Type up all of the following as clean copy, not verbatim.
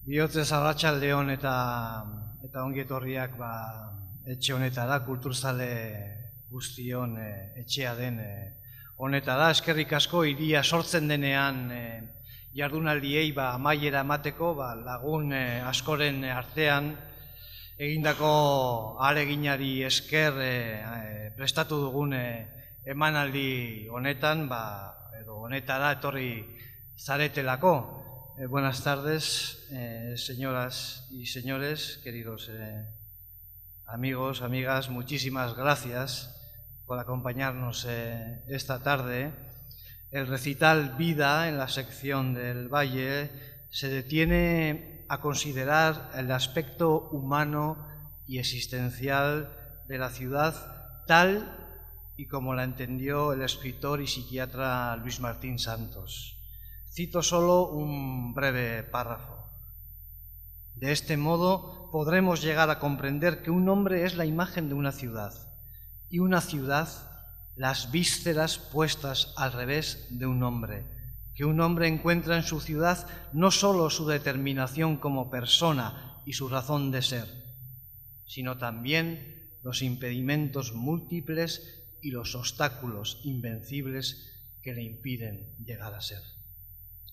Bihotzez arratsaldeon eta ongi etorriak etxe honetara, kulturzale guztion etxea den honetara. Eskerrik asko hiria sortzen denean jardunaldiei amaiera emateko lagun askoren artean egindako ahaleginari esker prestatu dugun emanaldi honetan edo honetara etorri zaretelako. Buenas tardes, señoras y señores, queridos amigos, amigas, muchísimas gracias por acompañarnos esta tarde. El recital Vida en la sección del Valle se detiene a considerar el aspecto humano y existencial de la ciudad tal y como la entendió el escritor y psiquiatra Luis Martín Santos. Cito solo un breve párrafo. De este modo podremos llegar a comprender que un hombre es la imagen de una ciudad y una ciudad las vísceras puestas al revés de un hombre, que un hombre encuentra en su ciudad no solo su determinación como persona y su razón de ser, sino también los impedimentos múltiples y los obstáculos invencibles que le impiden llegar a ser.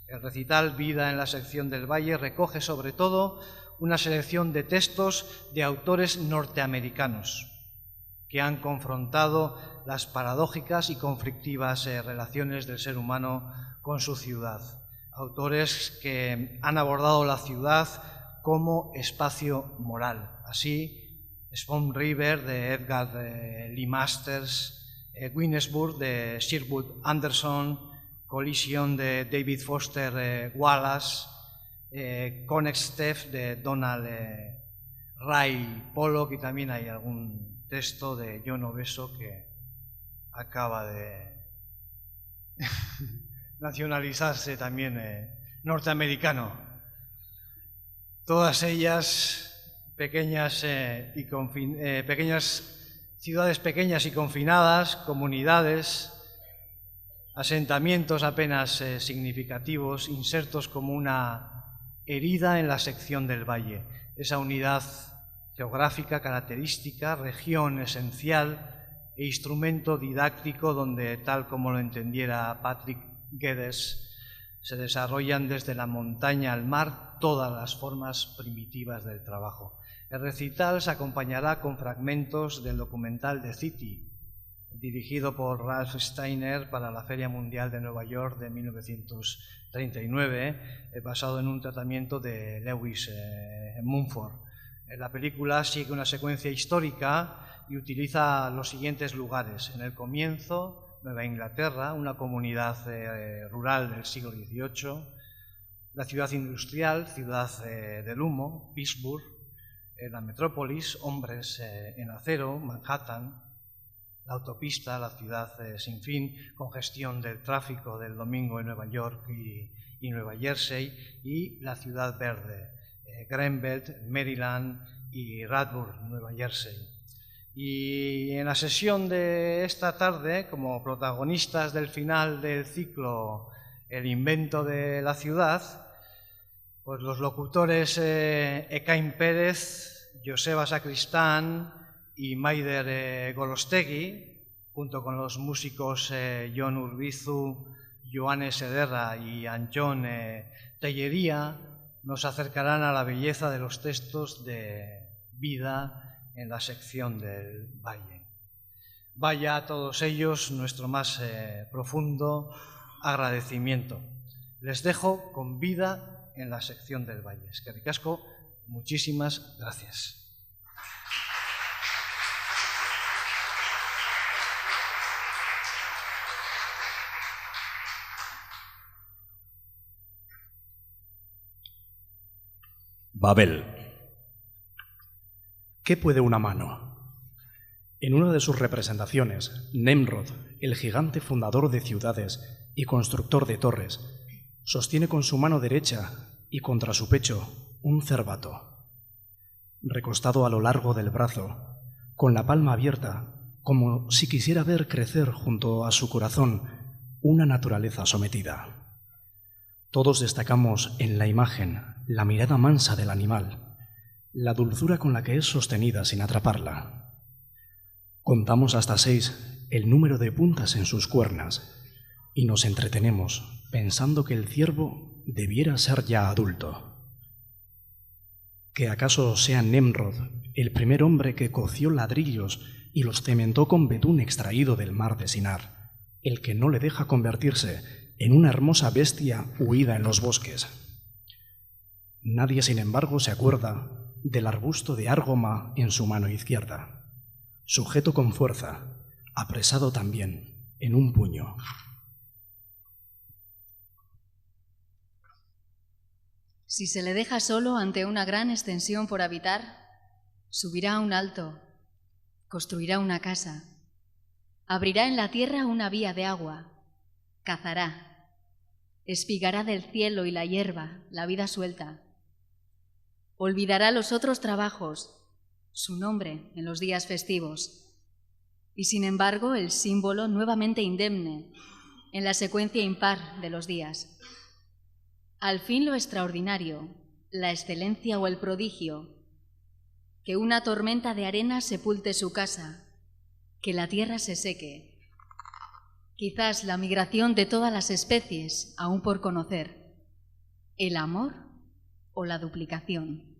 El recital Vida en la sección del Valle recoge sobre todo una selección de textos de autores norteamericanos que han confrontado las paradójicas y conflictivas relaciones del ser humano con su ciudad. Autores que han abordado la ciudad como espacio moral. Así, Swan River de Edgar Lee Masters, Winesburg de Sherwood Anderson, Collision de David Foster Wallace, Connect de Donald Ray Pollock, y también hay algún texto de John Obeso que acaba de nacionalizarse también norteamericano. Todas ellas pequeñas ciudades pequeñas y confinadas, comunidades, asentamientos apenas significativos, insertos como una herida en la sección del Valle, esa unidad geográfica característica, región esencial e instrumento didáctico donde, tal como lo entendiera Patrick Geddes, se desarrollan desde la montaña al mar todas las formas primitivas del trabajo. El recital se acompañará con fragmentos del documental The City, dirigido por Ralph Steiner para la Feria Mundial de Nueva York de 1939, basado en un tratamiento de Lewis Mumford. La película sigue una secuencia histórica y utiliza los siguientes lugares. En el comienzo, Nueva Inglaterra, una comunidad rural del siglo XVIII, la ciudad industrial, ciudad del humo, Pittsburgh, la metrópolis, hombres en acero, Manhattan, la autopista, la ciudad sin fin, congestión del tráfico del domingo en Nueva York y Nueva Jersey, y la ciudad verde, Greenbelt, Maryland y Radford, Nueva Jersey. Y en la sesión de esta tarde, como protagonistas del final del ciclo El invento de la ciudad, pues los locutores Ekain Pérez, Joseba Sacristán y Maider Gorostegui, junto con los músicos Jon Urbizu, Joanes Ederra y Antxon Tellería, nos acercarán a la belleza de los textos de Vida en la sección del Valle. Vaya a todos ellos nuestro más profundo agradecimiento. Les dejo con Vida en la sección del Valle. Eskerrik asko, muchísimas gracias. Babel. ¿Qué puede una mano? En una de sus representaciones, Nemrod, el gigante fundador de ciudades y constructor de torres, sostiene con su mano derecha y contra su pecho un cervato. Recostado a lo largo del brazo, con la palma abierta, como si quisiera ver crecer junto a su corazón una naturaleza sometida. Todos destacamos en la imagen la mirada mansa del animal, la dulzura con la que es sostenida sin atraparla. Contamos hasta 6 el número de puntas en sus cuernas y nos entretenemos pensando que el ciervo debiera ser ya adulto. ¿Que acaso sea Nemrod el primer hombre que coció ladrillos y los cementó con betún extraído del mar de Sinar, el que no le deja convertirse en una hermosa bestia huida en los bosques? Nadie, sin embargo, se acuerda del arbusto de Árgoma en su mano izquierda, sujeto con fuerza, apresado también en un puño. Si se le deja solo ante una gran extensión por habitar, subirá a un alto, construirá una casa, abrirá en la tierra una vía de agua, cazará, espigará del cielo y la hierba, la vida suelta. Olvidará los otros trabajos, su nombre en los días festivos, y sin embargo el símbolo nuevamente indemne en la secuencia impar de los días. Al fin lo extraordinario, la excelencia o el prodigio, que una tormenta de arena sepulte su casa, que la tierra se seque, quizás la migración de todas las especies aún por conocer, el amor o la duplicación.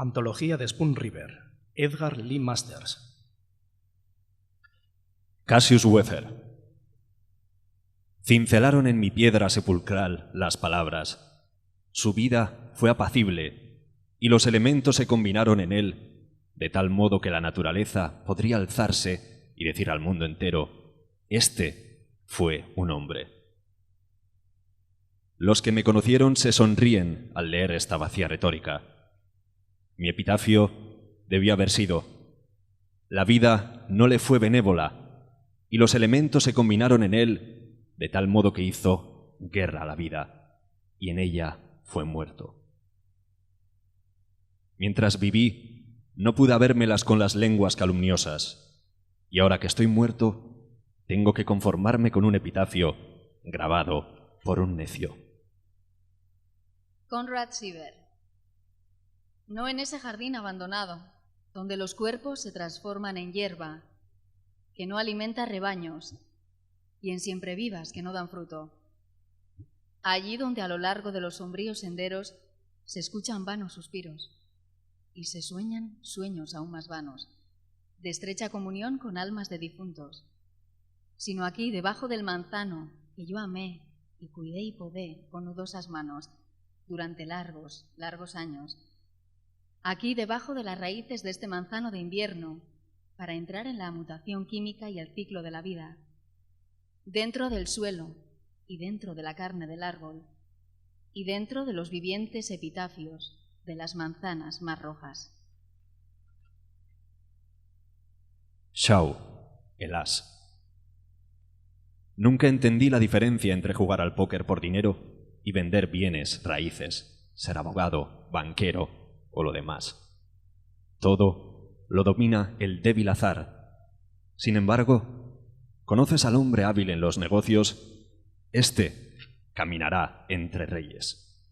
Antología de Spoon River, Edgar Lee Masters. Cassius Weather. Cincelaron en mi piedra sepulcral las palabras. Su vida fue apacible y los elementos se combinaron en él, de tal modo que la naturaleza podría alzarse y decir al mundo entero: este fue un hombre. Los que me conocieron se sonríen al leer esta vacía retórica. Mi epitafio debió haber sido: la vida no le fue benévola y los elementos se combinaron en él de tal modo que hizo guerra a la vida y en ella fue muerto. Mientras viví, no pude habérmelas con las lenguas calumniosas, y ahora que estoy muerto, tengo que conformarme con un epitafio grabado por un necio. Conrad Siever. No en ese jardín abandonado, donde los cuerpos se transforman en hierba, que no alimenta rebaños, y en siemprevivas que no dan fruto. Allí donde a lo largo de los sombríos senderos se escuchan vanos suspiros y se sueñan sueños aún más vanos, de estrecha comunión con almas de difuntos, sino aquí debajo del manzano que yo amé y cuidé y podé con nudosas manos durante largos, largos años, aquí debajo de las raíces de este manzano de invierno, para entrar en la mutación química y el ciclo de la vida, dentro del suelo y dentro de la carne del árbol, y dentro de los vivientes epitafios de las manzanas más rojas. Shaw, el as. Nunca entendí la diferencia entre jugar al póker por dinero y vender bienes raíces, ser abogado, banquero o lo demás. Todo lo domina el débil azar. Sin embargo, conoces al hombre hábil en los negocios, éste caminará entre reyes.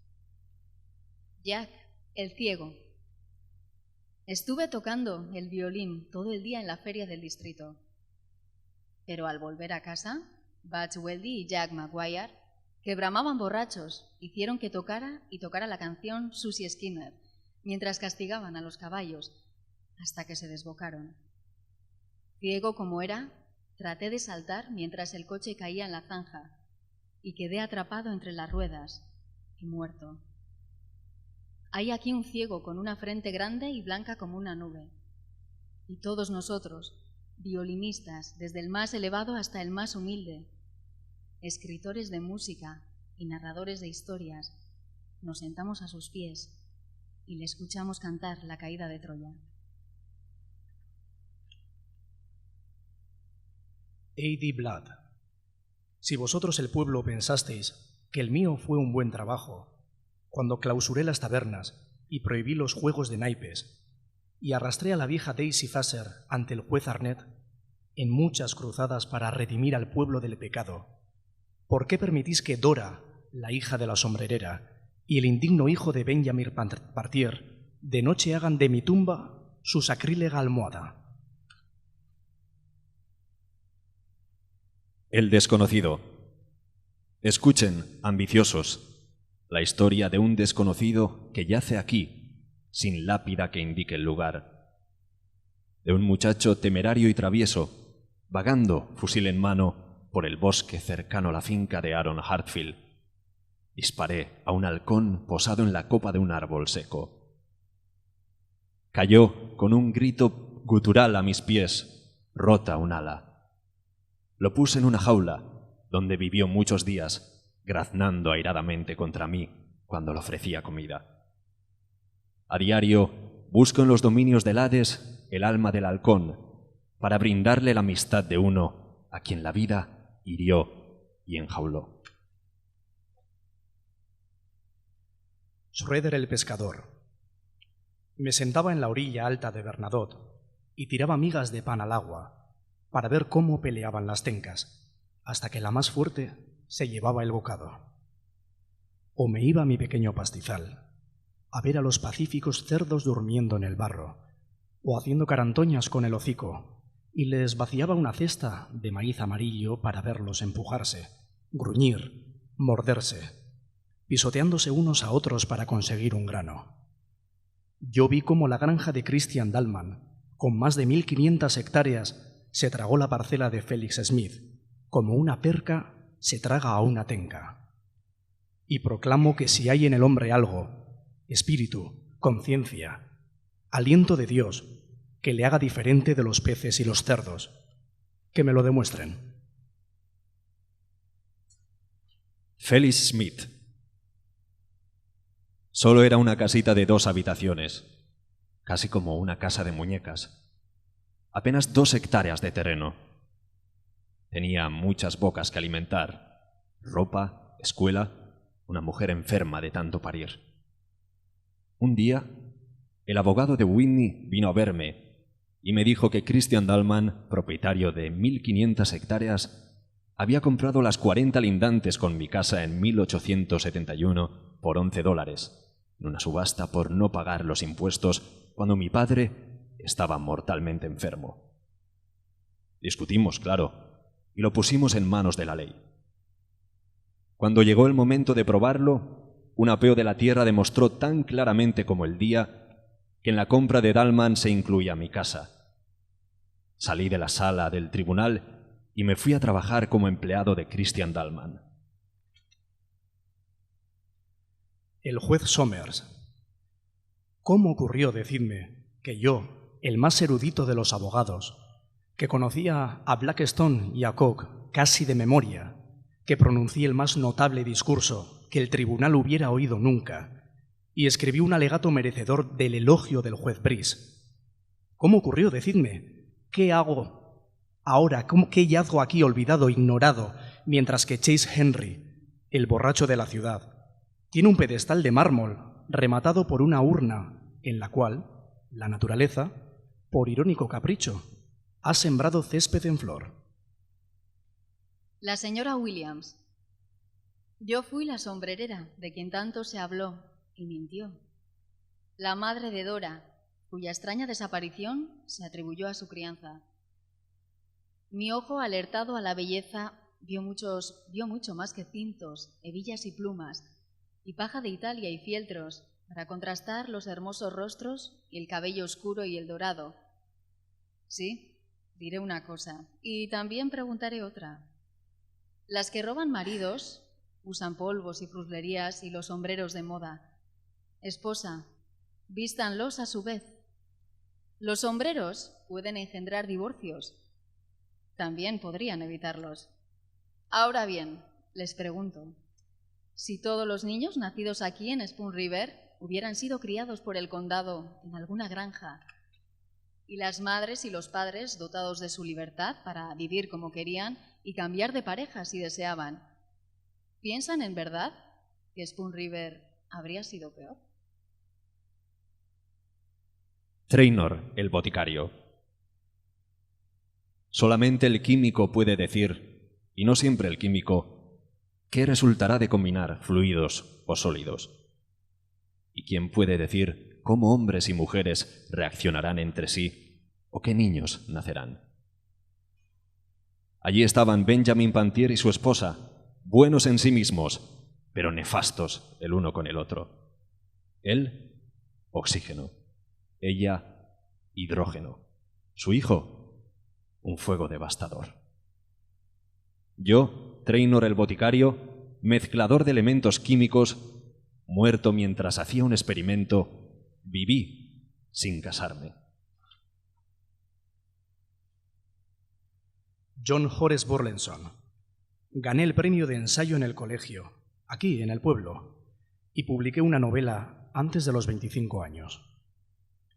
Jack, el ciego. Estuve tocando el violín todo el día en la feria del distrito. Pero al volver a casa, Butch Weldy y Jack Maguire, que bramaban borrachos, hicieron que tocara la canción Susie Skinner, mientras castigaban a los caballos, hasta que se desbocaron. Ciego como era, traté de saltar mientras el coche caía en la zanja, y quedé atrapado entre las ruedas y muerto. Hay aquí un ciego con una frente grande y blanca como una nube. Y todos nosotros, violinistas, desde el más elevado hasta el más humilde, escritores de música y narradores de historias, nos sentamos a sus pies y le escuchamos cantar la caída de Troya. A.D. Blood. Si vosotros el pueblo pensasteis que el mío fue un buen trabajo, cuando clausuré las tabernas y prohibí los juegos de naipes, y arrastré a la vieja Daisy Fasser ante el juez Arnett, en muchas cruzadas para redimir al pueblo del pecado, ¿por qué permitís que Dora, la hija de la sombrerera, y el indigno hijo de Benjamin Partier, de noche hagan de mi tumba su sacrílega almohada? El desconocido. Escuchen, ambiciosos, la historia de un desconocido que yace aquí, sin lápida que indique el lugar. De un muchacho temerario y travieso, vagando, fusil en mano, por el bosque cercano a la finca de Aaron Hartfield. Disparé a un halcón posado en la copa de un árbol seco. Cayó con un grito gutural a mis pies, rota un ala. Lo puse en una jaula, donde vivió muchos días, graznando airadamente contra mí cuando le ofrecía comida. A diario busco en los dominios del Hades el alma del halcón, para brindarle la amistad de uno a quien la vida hirió y enjauló. Schroeder el pescador. Me sentaba en la orilla alta de Bernadotte y tiraba migas de pan al agua para ver cómo peleaban las tencas, hasta que la más fuerte se llevaba el bocado. O me iba a mi pequeño pastizal a ver a los pacíficos cerdos durmiendo en el barro, o haciendo carantoñas con el hocico, y les vaciaba una cesta de maíz amarillo para verlos empujarse, gruñir, morderse, pisoteándose unos a otros para conseguir un grano. yo vi cómo la granja de Christian Dalman, con más de 1500 hectáreas, se tragó la parcela de Felix Smith, como una perca se traga a una tenca. Y proclamo que si hay en el hombre algo, espíritu, conciencia, aliento de Dios, que le haga diferente de los peces y los cerdos, que me lo demuestren. Felix Smith. Solo era una casita de 2 habitaciones, casi como una casa de muñecas. Apenas 2 hectáreas de terreno. Tenía muchas bocas que alimentar, ropa, escuela, una mujer enferma de tanto parir. Un día, el abogado de Whitney vino a verme y me dijo que Christian Dalman, propietario de 1500 hectáreas, había comprado las 40 lindantes con mi casa en 1871 por $11, en una subasta por no pagar los impuestos cuando mi padre estaba mortalmente enfermo. Discutimos, claro, y lo pusimos en manos de la ley. Cuando llegó el momento de probarlo, un apeo de la tierra demostró tan claramente como el día que en la compra de Dalman se incluía mi casa. Salí de la sala del tribunal y me fui a trabajar como empleado de Christian Dalman. El juez Somers. ¿Cómo ocurrió, decidme, que yo, el más erudito de los abogados, que conocía a Blackstone y a Koch casi de memoria, que pronuncié el más notable discurso que el tribunal hubiera oído nunca, y escribí un alegato merecedor del elogio del juez Brice? ¿Cómo ocurrió, decidme? ¿Qué hago ahora? ¿Qué hallazgo aquí olvidado, ignorado, mientras que Chase Henry, el borracho de la ciudad, tiene un pedestal de mármol rematado por una urna en la cual la naturaleza, por irónico capricho, ha sembrado césped en flor? La señora Williams. Yo fui la sombrerera de quien tanto se habló y mintió. La madre de Dora, cuya extraña desaparición se atribuyó a su crianza. Mi ojo, alertado a la belleza, vio mucho más que cintos, hebillas y plumas, y paja de Italia y fieltros, para contrastar los hermosos rostros y el cabello oscuro y el dorado. Sí, diré una cosa, y también preguntaré otra. Las que roban maridos usan polvos y fruslerías y los sombreros de moda. Esposa, vístanlos a su vez. Los sombreros pueden engendrar divorcios. También podrían evitarlos. Ahora bien, les pregunto, si todos los niños nacidos aquí en Spoon River hubieran sido criados por el condado en alguna granja, y las madres y los padres dotados de su libertad para vivir como querían y cambiar de pareja si deseaban, ¿piensan en verdad que Spoon River habría sido peor? Traynor, el boticario. Solamente el químico puede decir, y no siempre el químico, qué resultará de combinar fluidos o sólidos. ¿Y quién puede decir cómo hombres y mujeres reaccionarán entre sí o qué niños nacerán? Allí estaban Benjamin Pantier y su esposa, buenos en sí mismos, pero nefastos el uno con el otro. Él, oxígeno. Ella, hidrógeno. Su hijo, un fuego devastador. Yo, Traynor el boticario, mezclador de elementos químicos, muerto mientras hacía un experimento, viví sin casarme. John Horace Burleson. Gané el premio de ensayo en el colegio, aquí en el pueblo, y publiqué una novela antes de los 25 años.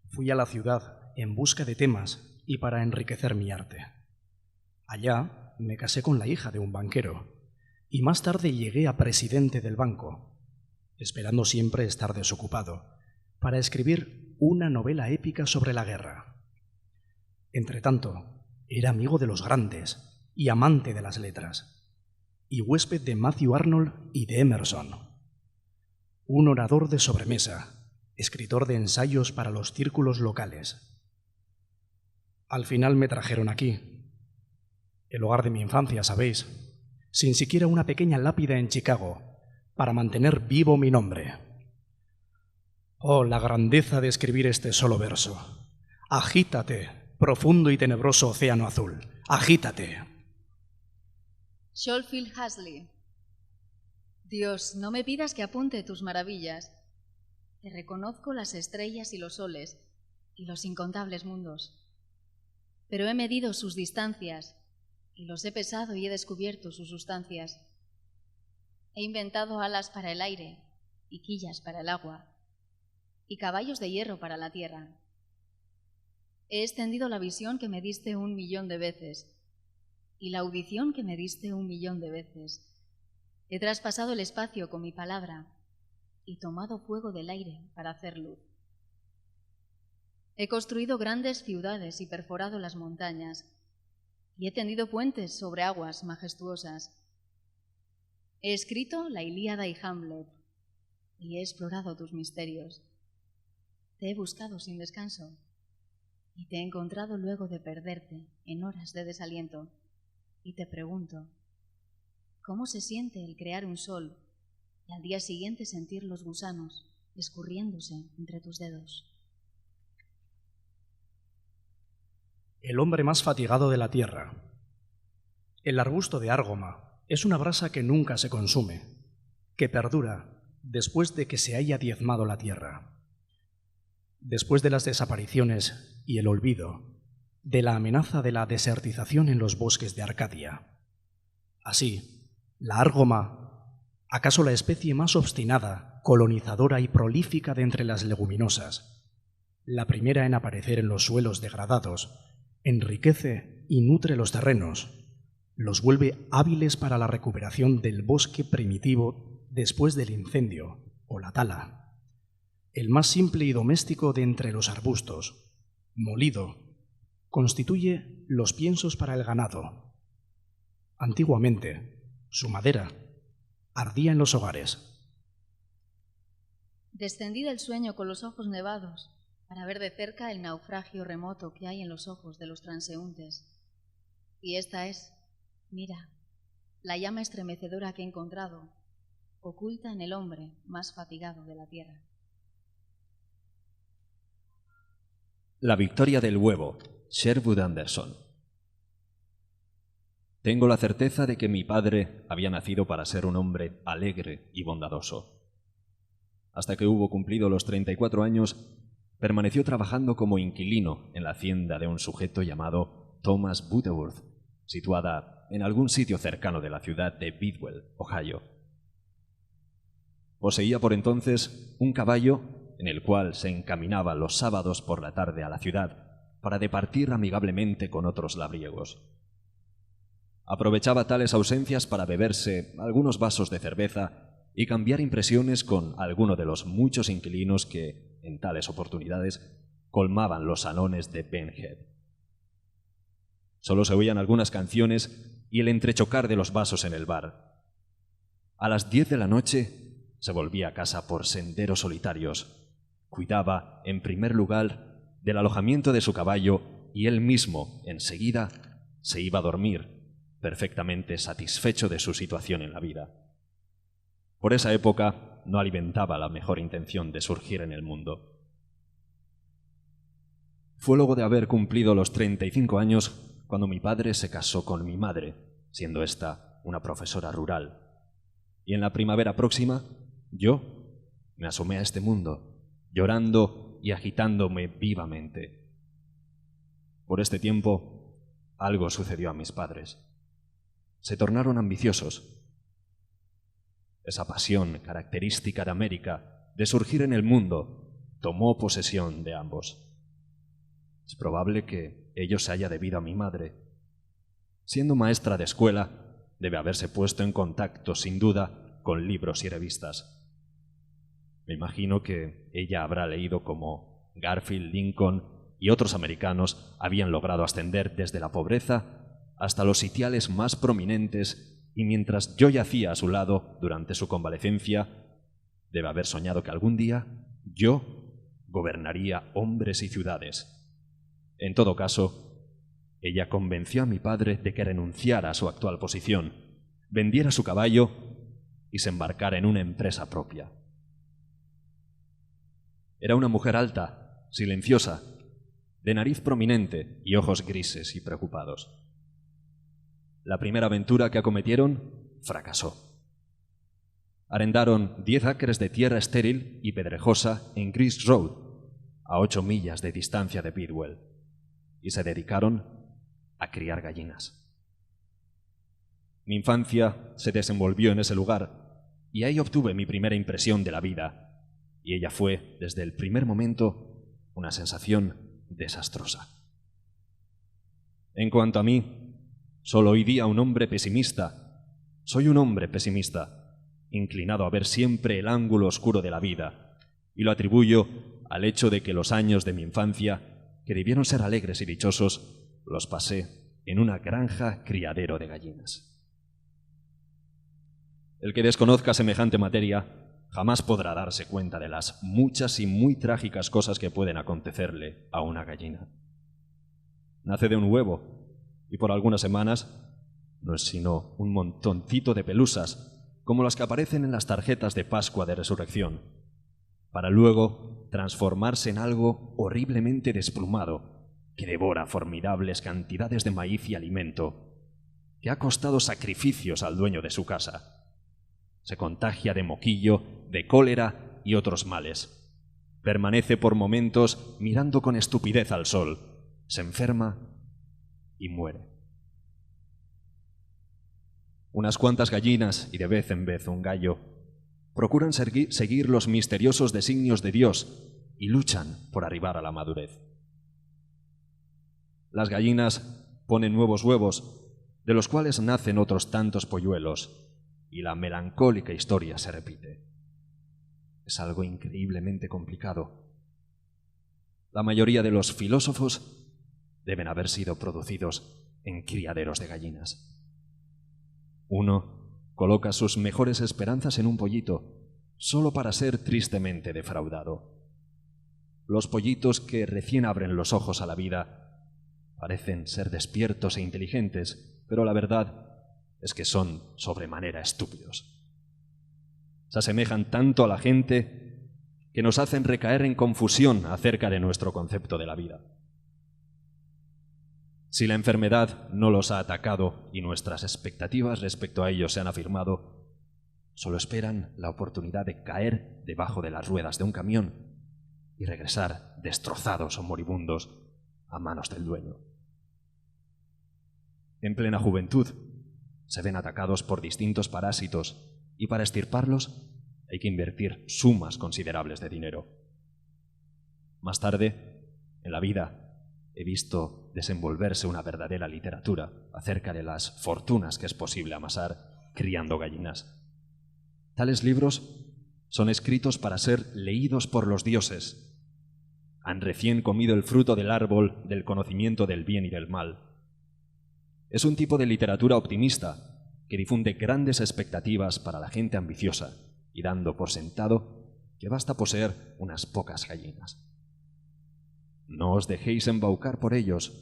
Fui a la ciudad en busca de temas y para enriquecer mi arte. Allá me casé con la hija de un banquero y más tarde llegué a presidente del banco, esperando siempre estar desocupado, para escribir una novela épica sobre la guerra. Entretanto, era amigo de los grandes y amante de las letras, y huésped de Matthew Arnold y de Emerson. Un orador de sobremesa, escritor de ensayos para los círculos locales. Al final me trajeron aquí, el hogar de mi infancia, ¿sabéis?, sin siquiera una pequeña lápida en Chicago, para mantener vivo mi nombre. Oh, la grandeza de escribir este solo verso. Agítate, profundo y tenebroso océano azul. Agítate. Schofield Hasley. Dios, no me pidas que apunte tus maravillas. Te reconozco las estrellas y los soles y los incontables mundos. Pero he medido sus distancias y los he pesado y he descubierto sus sustancias. He inventado alas para el aire y quillas para el agua y caballos de hierro para la tierra. He extendido la visión que me diste 1.000.000 de veces y la audición que me diste 1.000.000 de veces. He traspasado el espacio con mi palabra y tomado fuego del aire para hacer luz. He construido grandes ciudades y perforado las montañas y he tendido puentes sobre aguas majestuosas. He escrito la Ilíada y Hamlet y he explorado tus misterios. Te he buscado sin descanso y te he encontrado luego de perderte en horas de desaliento. Y te pregunto, ¿cómo se siente el crear un sol y al día siguiente sentir los gusanos escurriéndose entre tus dedos? El hombre más fatigado de la tierra. El arbusto de árgoma es una brasa que nunca se consume, que perdura después de que se haya diezmado la tierra. Después de las desapariciones y el olvido, de la amenaza de la desertización en los bosques de Arcadia. Así, la árgoma, acaso la especie más obstinada, colonizadora y prolífica de entre las leguminosas, la primera en aparecer en los suelos degradados, enriquece y nutre los terrenos, los vuelve hábiles para la recuperación del bosque primitivo después del incendio o la tala. El más simple y doméstico de entre los arbustos, molido, constituye los piensos para el ganado. Antiguamente, su madera ardía en los hogares. Descendí del sueño con los ojos nevados para ver de cerca el naufragio remoto que hay en los ojos de los transeúntes. Y esta es, mira, la llama estremecedora que he encontrado, oculta en el hombre más fatigado de la tierra. La victoria del huevo, Sherwood Anderson. Tengo la certeza de que mi padre había nacido para ser un hombre alegre y bondadoso. Hasta que hubo cumplido los 34 años, permaneció trabajando como inquilino en la hacienda de un sujeto llamado Thomas Butterworth, situada en algún sitio cercano de la ciudad de Bidwell, Ohio. Poseía por entonces un caballo en el cual se encaminaba los sábados por la tarde a la ciudad para departir amigablemente con otros labriegos. Aprovechaba tales ausencias para beberse algunos vasos de cerveza y cambiar impresiones con alguno de los muchos inquilinos que, en tales oportunidades, colmaban los salones de Ben Head. Solo se oían algunas canciones y el entrechocar de los vasos en el bar. A las 10 de la noche se volvía a casa por senderos solitarios. Cuidaba, en primer lugar, del alojamiento de su caballo y él mismo, enseguida, se iba a dormir, perfectamente satisfecho de su situación en la vida. Por esa época no alimentaba la mejor intención de surgir en el mundo. Fue luego de haber cumplido los 35 años cuando mi padre se casó con mi madre, siendo ésta una profesora rural. Y en la primavera próxima, yo me asomé a este mundo, llorando y agitándome vivamente. Por este tiempo, algo sucedió a mis padres. Se tornaron ambiciosos. Esa pasión característica de América de surgir en el mundo tomó posesión de ambos. Es probable que ello se haya debido a mi madre. Siendo maestra de escuela, debe haberse puesto en contacto, sin duda, con libros y revistas. Me imagino que ella habrá leído cómo Garfield, Lincoln y otros americanos habían logrado ascender desde la pobreza hasta los sitiales más prominentes, y mientras yo yacía a su lado durante su convalecencia, debe haber soñado que algún día yo gobernaría hombres y ciudades. En todo caso, ella convenció a mi padre de que renunciara a su actual posición, vendiera su caballo y se embarcara en una empresa propia. Era una mujer alta, silenciosa, de nariz prominente y ojos grises y preocupados. La primera aventura que acometieron fracasó. Arrendaron 10 acres de tierra estéril y pedregosa en Grease Road, a 8 millas de distancia de Bidwell, y se dedicaron a criar gallinas. Mi infancia se desenvolvió en ese lugar y ahí obtuve mi primera impresión de la vida, y ella fue, desde el primer momento, una sensación desastrosa. En cuanto a mí, solo hoy día un hombre pesimista. Soy un hombre pesimista, inclinado a ver siempre el ángulo oscuro de la vida, y lo atribuyo al hecho de que los años de mi infancia, que debieron ser alegres y dichosos, los pasé en una granja criadero de gallinas. El que desconozca semejante materia jamás podrá darse cuenta de las muchas y muy trágicas cosas que pueden acontecerle a una gallina. Nace de un huevo y por algunas semanas no es sino un montoncito de pelusas, como las que aparecen en las tarjetas de Pascua de Resurrección, para luego transformarse en algo horriblemente desplumado que devora formidables cantidades de maíz y alimento, que ha costado sacrificios al dueño de su casa. Se contagia de moquillo, de cólera y otros males. Permanece por momentos mirando con estupidez al sol, se enferma y muere. Unas cuantas gallinas y de vez en vez un gallo procuran seguir los misteriosos designios de Dios y luchan por arribar a la madurez. Las gallinas ponen nuevos huevos, de los cuales nacen otros tantos polluelos, y la melancólica historia se repite. Es algo increíblemente complicado. La mayoría de los filósofos deben haber sido producidos en criaderos de gallinas. Uno coloca sus mejores esperanzas en un pollito, solo para ser tristemente defraudado. Los pollitos que recién abren los ojos a la vida parecen ser despiertos e inteligentes, pero la verdad es que son sobremanera estúpidos. Se asemejan tanto a la gente que nos hacen recaer en confusión acerca de nuestro concepto de la vida. Si la enfermedad no los ha atacado y nuestras expectativas respecto a ellos se han afirmado, solo esperan la oportunidad de caer debajo de las ruedas de un camión y regresar destrozados o moribundos a manos del dueño. En plena juventud, se ven atacados por distintos parásitos y para extirparlos hay que invertir sumas considerables de dinero. Más tarde, en la vida, he visto desenvolverse una verdadera literatura acerca de las fortunas que es posible amasar criando gallinas. Tales libros son escritos para ser leídos por los dioses. Han recién comido el fruto del árbol del conocimiento del bien y del mal. Es un tipo de literatura optimista que difunde grandes expectativas para la gente ambiciosa y dando por sentado que basta poseer unas pocas gallinas. No os dejéis embaucar por ellos.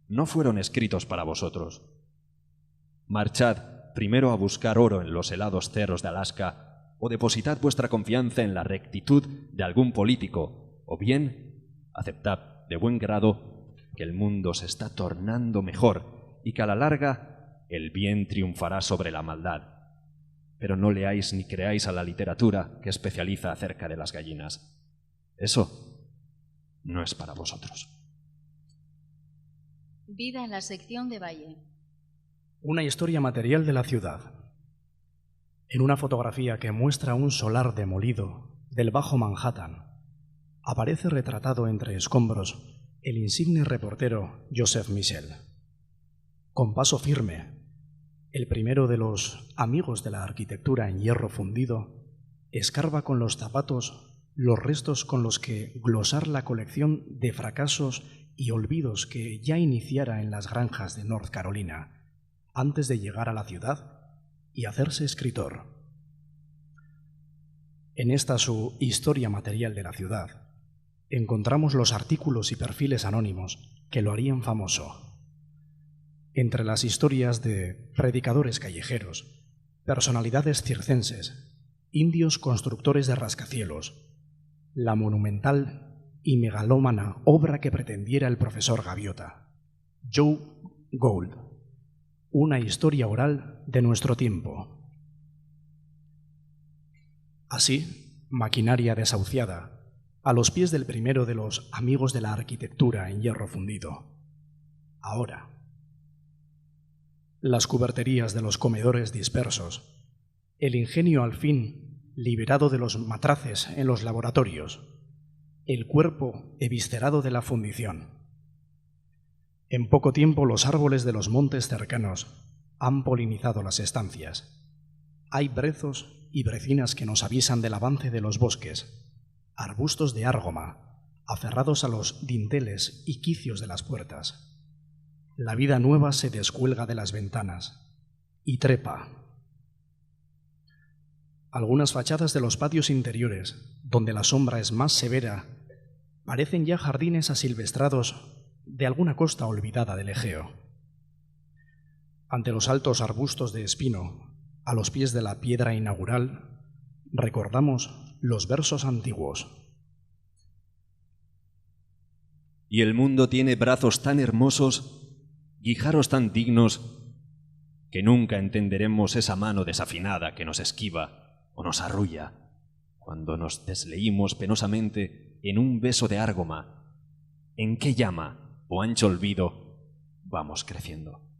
No fueron escritos para vosotros. Marchad primero a buscar oro en los helados cerros de Alaska o depositad vuestra confianza en la rectitud de algún político o bien aceptad de buen grado que el mundo se está tornando mejor y que a la larga el bien triunfará sobre la maldad. Pero no leáis ni creáis a la literatura que especializa acerca de las gallinas. Eso no es para vosotros. Vida en la sección de Valle. Una historia material de la ciudad. En una fotografía que muestra un solar demolido del Bajo Manhattan, aparece retratado entre escombros el insigne reportero Joseph Michel. Con paso firme, el primero de los amigos de la arquitectura en hierro fundido escarba con los zapatos los restos con los que glosar la colección de fracasos y olvidos que ya iniciara en las granjas de North Carolina antes de llegar a la ciudad y hacerse escritor. En esta su historia material de la ciudad encontramos los artículos y perfiles anónimos que lo harían famoso. Entre las historias de predicadores callejeros, personalidades circenses, indios constructores de rascacielos, la monumental y megalómana obra que pretendiera el profesor Gaviota, Joe Gould, una historia oral de nuestro tiempo. Así, maquinaria desahuciada, a los pies del primero de los amigos de la arquitectura en hierro fundido. Ahora, las cuberterías de los comedores dispersos, el ingenio al fin liberado de los matraces en los laboratorios, el cuerpo eviscerado de la fundición. En poco tiempo los árboles de los montes cercanos han polinizado las estancias. Hay brezos y brecinas que nos avisan del avance de los bosques, arbustos de árgoma, aferrados a los dinteles y quicios de las puertas. La vida nueva se descuelga de las ventanas y trepa. Algunas fachadas de los patios interiores, donde la sombra es más severa, parecen ya jardines asilvestrados de alguna costa olvidada del Egeo. Ante los altos arbustos de espino, a los pies de la piedra inaugural, recordamos los versos antiguos. Y el mundo tiene brazos tan hermosos, guijarros tan dignos, que nunca entenderemos esa mano desafinada que nos esquiva o nos arrulla cuando nos desleímos penosamente en un beso de árgoma. ¿En qué llama o ancho olvido vamos creciendo?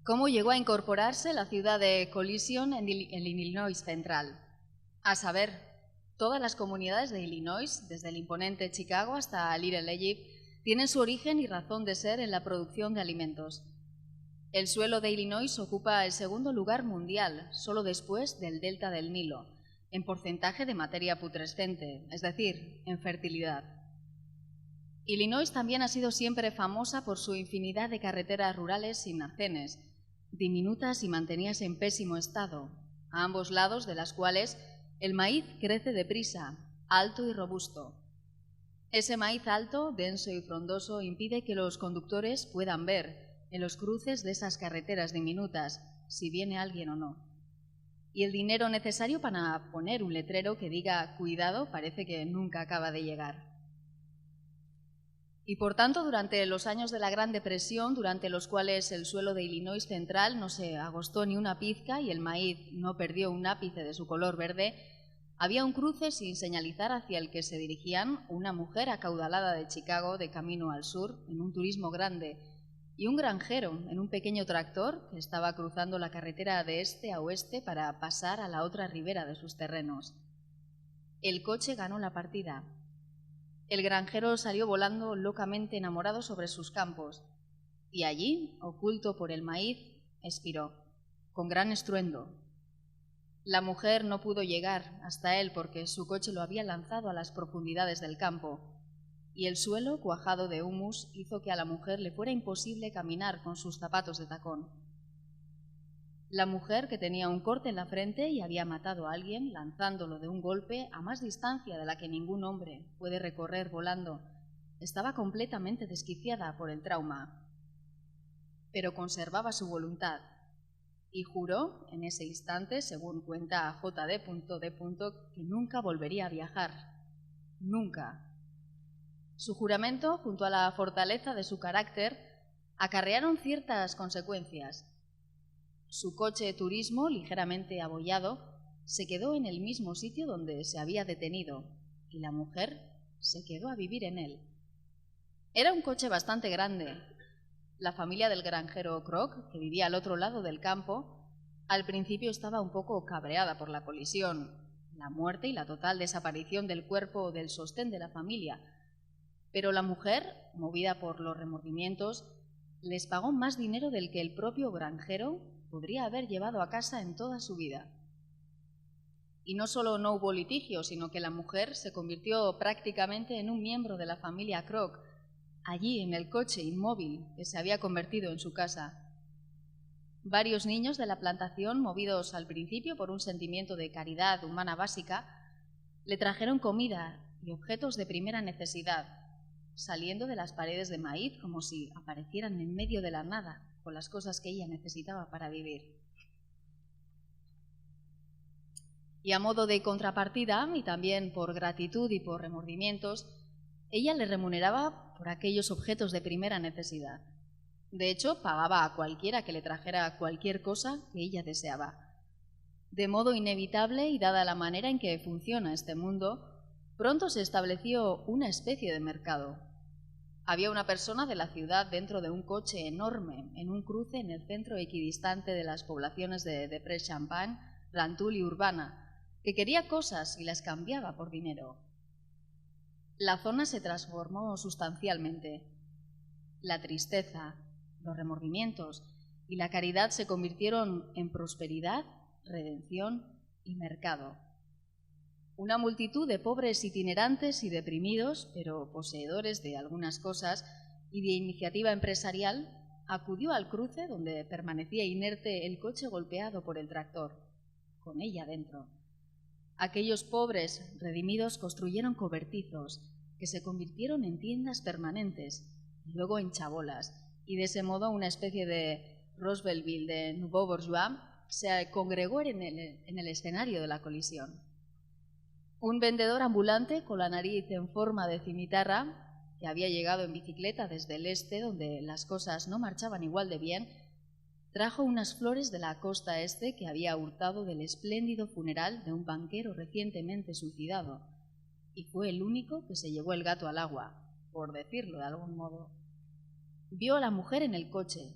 ¿Cómo llegó a incorporarse la ciudad de Colision en el Illinois central? A saber, todas las comunidades de Illinois, desde el imponente Chicago hasta Little Egypt, tienen su origen y razón de ser en la producción de alimentos. El suelo de Illinois ocupa el segundo lugar mundial, solo después del delta del Nilo, en porcentaje de materia putrescente, es decir, en fertilidad. Illinois también ha sido siempre famosa por su infinidad de carreteras rurales sin arcenes, diminutas y mantenidas en pésimo estado, a ambos lados de las cuales el maíz crece deprisa, alto y robusto. Ese maíz alto, denso y frondoso impide que los conductores puedan ver, en los cruces de esas carreteras diminutas, si viene alguien o no. Y el dinero necesario para poner un letrero que diga «cuidado» parece que nunca acaba de llegar. Y por tanto, durante los años de la Gran Depresión, durante los cuales el suelo de Illinois central no se agostó ni una pizca y el maíz no perdió un ápice de su color verde, había un cruce sin señalizar hacia el que se dirigían una mujer acaudalada de Chicago de camino al sur en un turismo grande y un granjero en un pequeño tractor que estaba cruzando la carretera de este a oeste para pasar a la otra ribera de sus terrenos. El coche ganó la partida. El granjero salió volando locamente enamorado sobre sus campos y allí, oculto por el maíz, expiró, con gran estruendo. La mujer no pudo llegar hasta él porque su coche lo había lanzado a las profundidades del campo y el suelo, cuajado de humus, hizo que a la mujer le fuera imposible caminar con sus zapatos de tacón. La mujer, que tenía un corte en la frente y había matado a alguien lanzándolo de un golpe a más distancia de la que ningún hombre puede recorrer volando, estaba completamente desquiciada por el trauma. Pero conservaba su voluntad y juró en ese instante, según cuenta J.D.D., que nunca volvería a viajar. Nunca. Su juramento, junto a la fortaleza de su carácter, acarrearon ciertas consecuencias. Su coche de turismo, ligeramente abollado, se quedó en el mismo sitio donde se había detenido y la mujer se quedó a vivir en él. Era un coche bastante grande. La familia del granjero Kroc, que vivía al otro lado del campo, al principio estaba un poco cabreada por la colisión, la muerte y la total desaparición del cuerpo del sostén de la familia, pero la mujer, movida por los remordimientos, les pagó más dinero del que el propio granjero podría haber llevado a casa en toda su vida. Y no solo no hubo litigio, sino que la mujer se convirtió prácticamente en un miembro de la familia Kroc, allí en el coche inmóvil que se había convertido en su casa. Varios niños de la plantación, movidos al principio por un sentimiento de caridad humana básica, le trajeron comida y objetos de primera necesidad, saliendo de las paredes de maíz como si aparecieran en medio de la nada, con las cosas que ella necesitaba para vivir. Y a modo de contrapartida, y también por gratitud y por remordimientos, ella le remuneraba por aquellos objetos de primera necesidad. De hecho, pagaba a cualquiera que le trajera cualquier cosa que ella deseaba. De modo inevitable y dada la manera en que funciona este mundo, pronto se estableció una especie de mercado. Había una persona de la ciudad dentro de un coche enorme en un cruce en el centro equidistante de las poblaciones de Deprez-Champagne, Rantoul y Urbana, que quería cosas y las cambiaba por dinero. La zona se transformó sustancialmente. La tristeza, los remordimientos y la caridad se convirtieron en prosperidad, redención y mercado. Una multitud de pobres itinerantes y deprimidos, pero poseedores de algunas cosas y de iniciativa empresarial, acudió al cruce donde permanecía inerte el coche golpeado por el tractor, con ella dentro. Aquellos pobres redimidos construyeron cobertizos que se convirtieron en tiendas permanentes y luego en chabolas, y de ese modo una especie de Roosevelt de Nouveau Bourgeois se congregó en el escenario de la colisión. Un vendedor ambulante con la nariz en forma de cimitarra, que había llegado en bicicleta desde el este, donde las cosas no marchaban igual de bien, trajo unas flores de la costa este que había hurtado del espléndido funeral de un banquero recientemente suicidado, y fue el único que se llevó el gato al agua, por decirlo de algún modo. Vio a la mujer en el coche,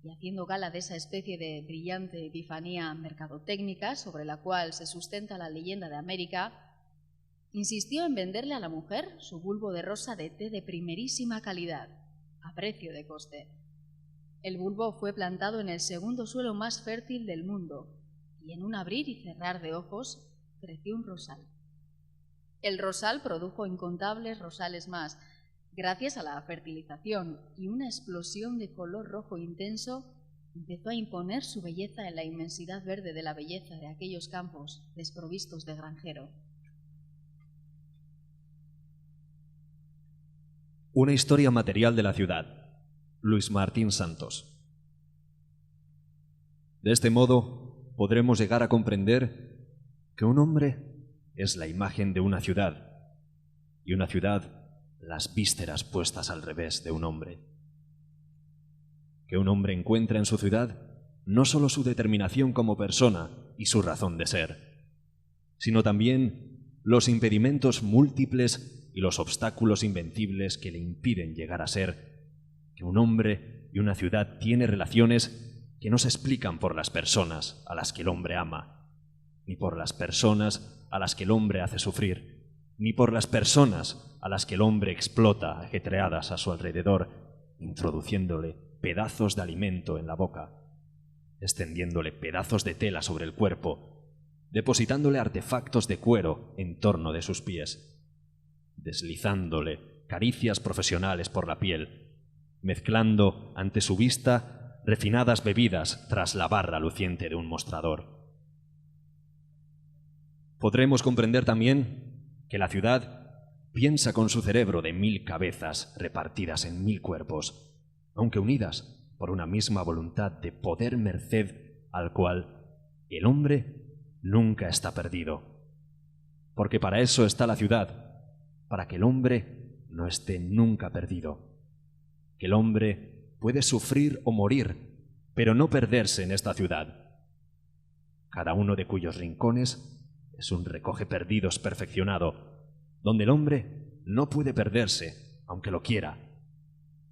y haciendo gala de esa especie de brillante epifanía mercadotécnica sobre la cual se sustenta la leyenda de América, insistió en venderle a la mujer su bulbo de rosa de té de primerísima calidad, a precio de coste. El bulbo fue plantado en el segundo suelo más fértil del mundo, y en un abrir y cerrar de ojos creció un rosal. El rosal produjo incontables rosales más, gracias a la fertilización, y una explosión de color rojo intenso empezó a imponer su belleza en la inmensidad verde de la belleza de aquellos campos desprovistos de granjero. Una historia material de la ciudad. Luis Martín Santos. De este modo, podremos llegar a comprender que un hombre es la imagen de una ciudad, y una ciudad las vísceras puestas al revés de un hombre. Que un hombre encuentra en su ciudad no solo su determinación como persona y su razón de ser, sino también los impedimentos múltiples y los obstáculos invencibles que le impiden llegar a ser. Que un hombre y una ciudad tiene relaciones que no se explican por las personas a las que el hombre ama, ni por las personas a las que el hombre hace sufrir, ni por las personas a las que el hombre explota ajetreadas a su alrededor, introduciéndole pedazos de alimento en la boca, extendiéndole pedazos de tela sobre el cuerpo, depositándole artefactos de cuero en torno de sus pies, deslizándole caricias profesionales por la piel, mezclando ante su vista refinadas bebidas tras la barra luciente de un mostrador. Podremos comprender también que la ciudad piensa con su cerebro de 1000 cabezas repartidas en 1000 cuerpos, aunque unidas por una misma voluntad de poder merced al cual el hombre nunca está perdido. Porque para eso está la ciudad, para que el hombre no esté nunca perdido. Que el hombre puede sufrir o morir, pero no perderse en esta ciudad, cada uno de cuyos rincones es un recoge perdidos perfeccionado, donde el hombre no puede perderse, aunque lo quiera,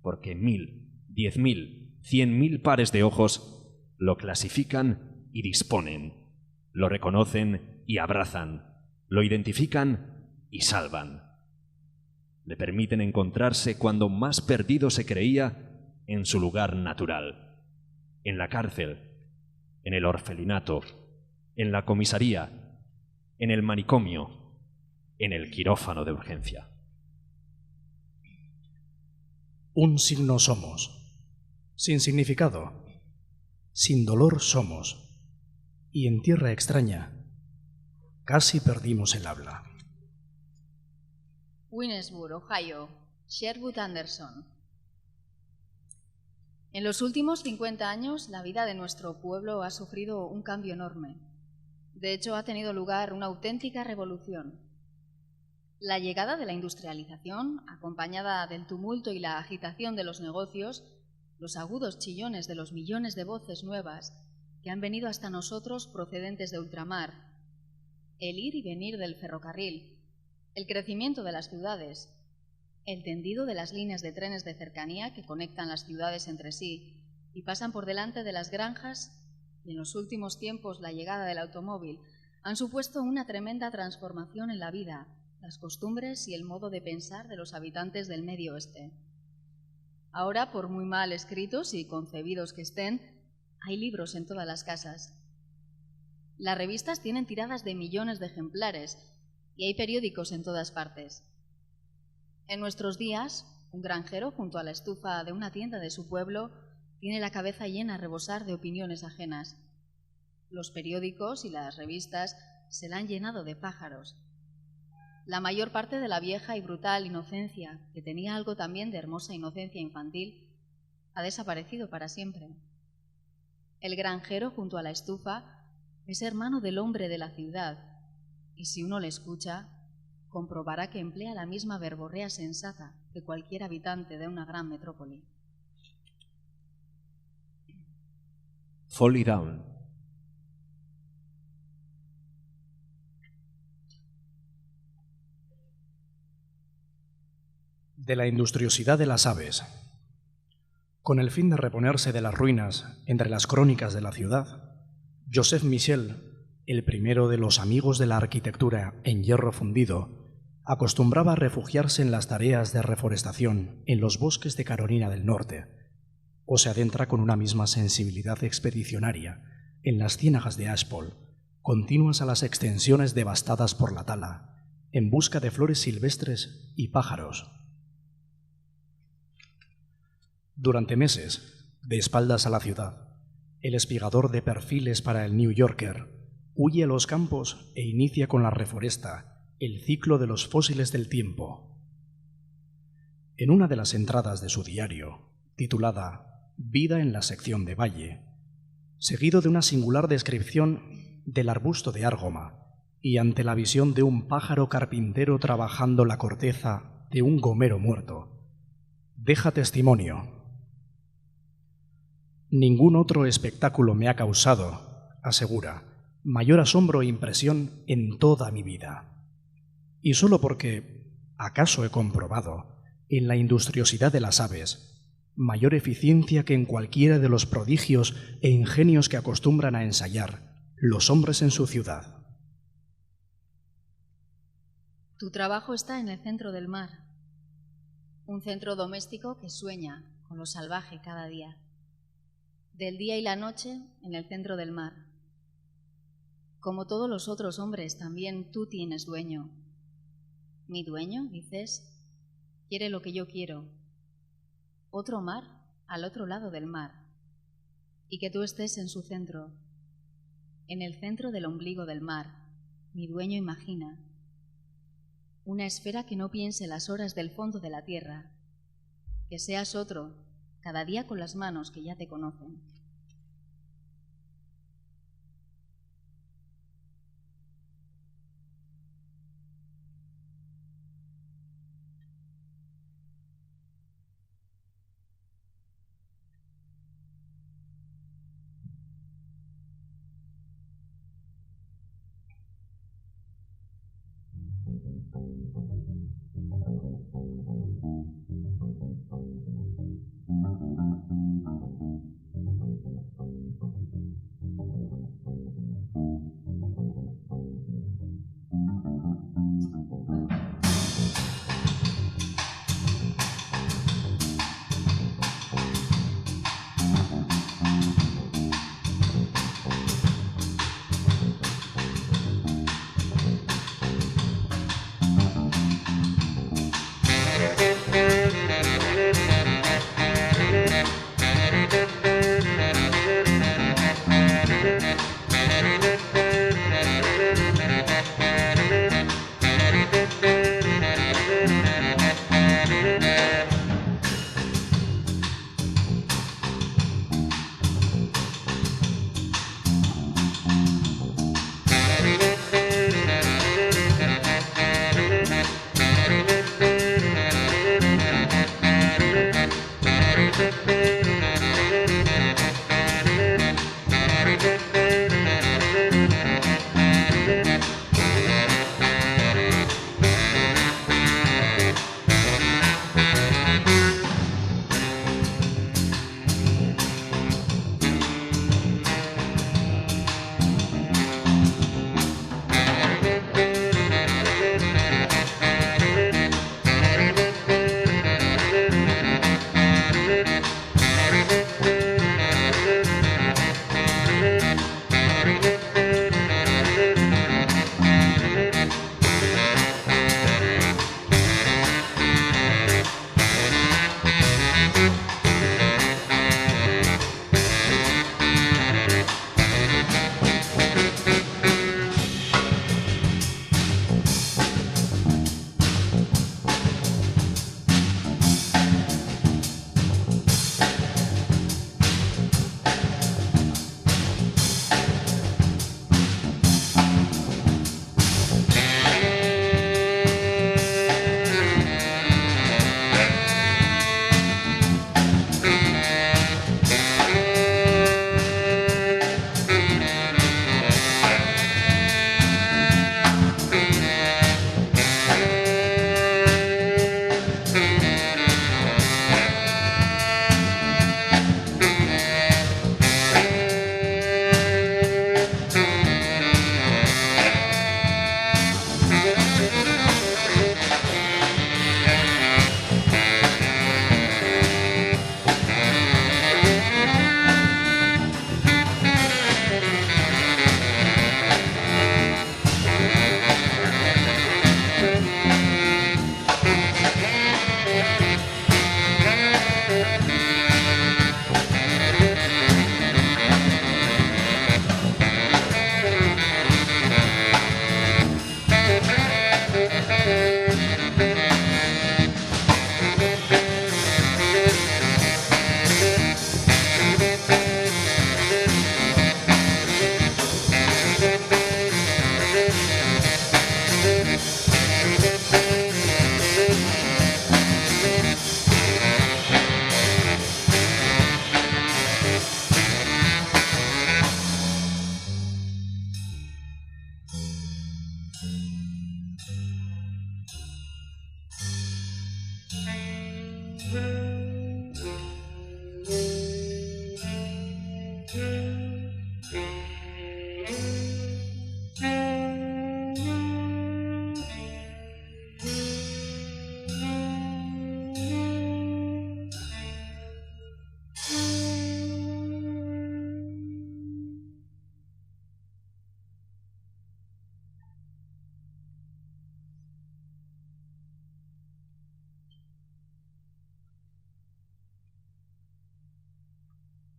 porque 1000, 10.000, 100.000 pares de ojos lo clasifican y disponen, lo reconocen y abrazan, lo identifican y salvan. Le permiten encontrarse cuando más perdido se creía en su lugar natural, en la cárcel, en el orfelinato, en la comisaría, en el manicomio, en el quirófano de urgencia. Un signo somos, sin significado, sin dolor somos, y en tierra extraña casi perdimos el habla. Winnesburg, Ohio, Sherwood Anderson. En los últimos 50 años, la vida de nuestro pueblo ha sufrido un cambio enorme. De hecho, ha tenido lugar una auténtica revolución. La llegada de la industrialización, acompañada del tumulto y la agitación de los negocios, los agudos chillones de los millones de voces nuevas que han venido hasta nosotros procedentes de ultramar, el ir y venir del ferrocarril, el crecimiento de las ciudades, el tendido de las líneas de trenes de cercanía que conectan las ciudades entre sí y pasan por delante de las granjas, y en los últimos tiempos la llegada del automóvil, han supuesto una tremenda transformación en la vida, las costumbres y el modo de pensar de los habitantes del Medio Oeste. Ahora, por muy mal escritos y concebidos que estén, hay libros en todas las casas. Las revistas tienen tiradas de millones de ejemplares y hay periódicos en todas partes. En nuestros días, un granjero junto a la estufa de una tienda de su pueblo tiene la cabeza llena a rebosar de opiniones ajenas. Los periódicos y las revistas se la han llenado de pájaros. La mayor parte de la vieja y brutal inocencia, que tenía algo también de hermosa inocencia infantil, ha desaparecido para siempre. El granjero junto a la estufa es hermano del hombre de la ciudad, y si uno le escucha, comprobará que emplea la misma verborrea sensata que cualquier habitante de una gran metrópoli. Folly Down. De la industriosidad de las aves. Con el fin de reponerse de las ruinas entre las crónicas de la ciudad, Joseph Michel, el primero de los amigos de la arquitectura en hierro fundido, acostumbraba a refugiarse en las tareas de reforestación en los bosques de Carolina del Norte, o se adentra con una misma sensibilidad expedicionaria en las ciénagas de Ashpole, continuas a las extensiones devastadas por la tala, en busca de flores silvestres y pájaros. Durante meses, de espaldas a la ciudad, el espigador de perfiles para el New Yorker huye a los campos e inicia con la reforesta el ciclo de los fósiles del tiempo. En una de las entradas de su diario, titulada Vida en la sección de Valle, seguido de una singular descripción del arbusto de Árgoma y ante la visión de un pájaro carpintero trabajando la corteza de un gomero muerto, deja testimonio: ningún otro espectáculo me ha causado, asegura, mayor asombro e impresión en toda mi vida. Y solo porque, acaso he comprobado, en la industriosidad de las aves, mayor eficiencia que en cualquiera de los prodigios e ingenios que acostumbran a ensayar los hombres en su ciudad. Tu trabajo está en el centro del mar, un centro doméstico que sueña con lo salvaje cada día. Del día y la noche en el centro del mar. Como todos los otros hombres, también tú tienes dueño. ¿Mi dueño, dices? Quiere lo que yo quiero. Otro mar al otro lado del mar. Y que tú estés en su centro, en el centro del ombligo del mar. Mi dueño imagina. Una esfera que no piense las horas del fondo de la tierra. Que seas otro, cada día con las manos que ya te conocen.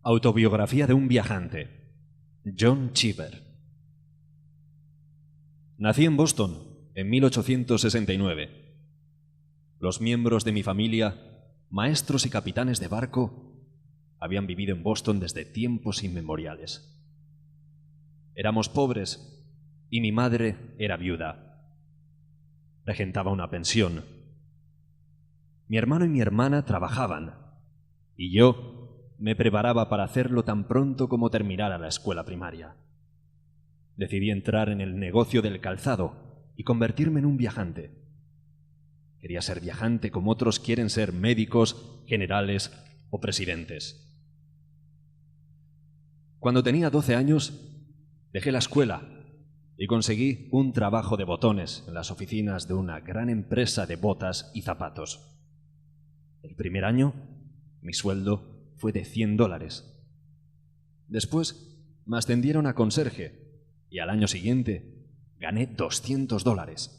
Autobiografía de un viajante. John Cheever. Nací en Boston en 1869. Los miembros de mi familia, maestros y capitanes de barco, habían vivido en Boston desde tiempos inmemoriales. Éramos pobres y mi madre era viuda. Regentaba una pensión. Mi hermano y mi hermana trabajaban y yo me preparaba para hacerlo tan pronto como terminara la escuela primaria. Decidí entrar en el negocio del calzado y convertirme en un viajante. Quería ser viajante como otros quieren ser médicos, generales o presidentes. Cuando tenía 12 años, dejé la escuela y conseguí un trabajo de botones en las oficinas de una gran empresa de botas y zapatos. El primer año, mi sueldo fue de $100. Después me ascendieron a conserje y al año siguiente gané $200.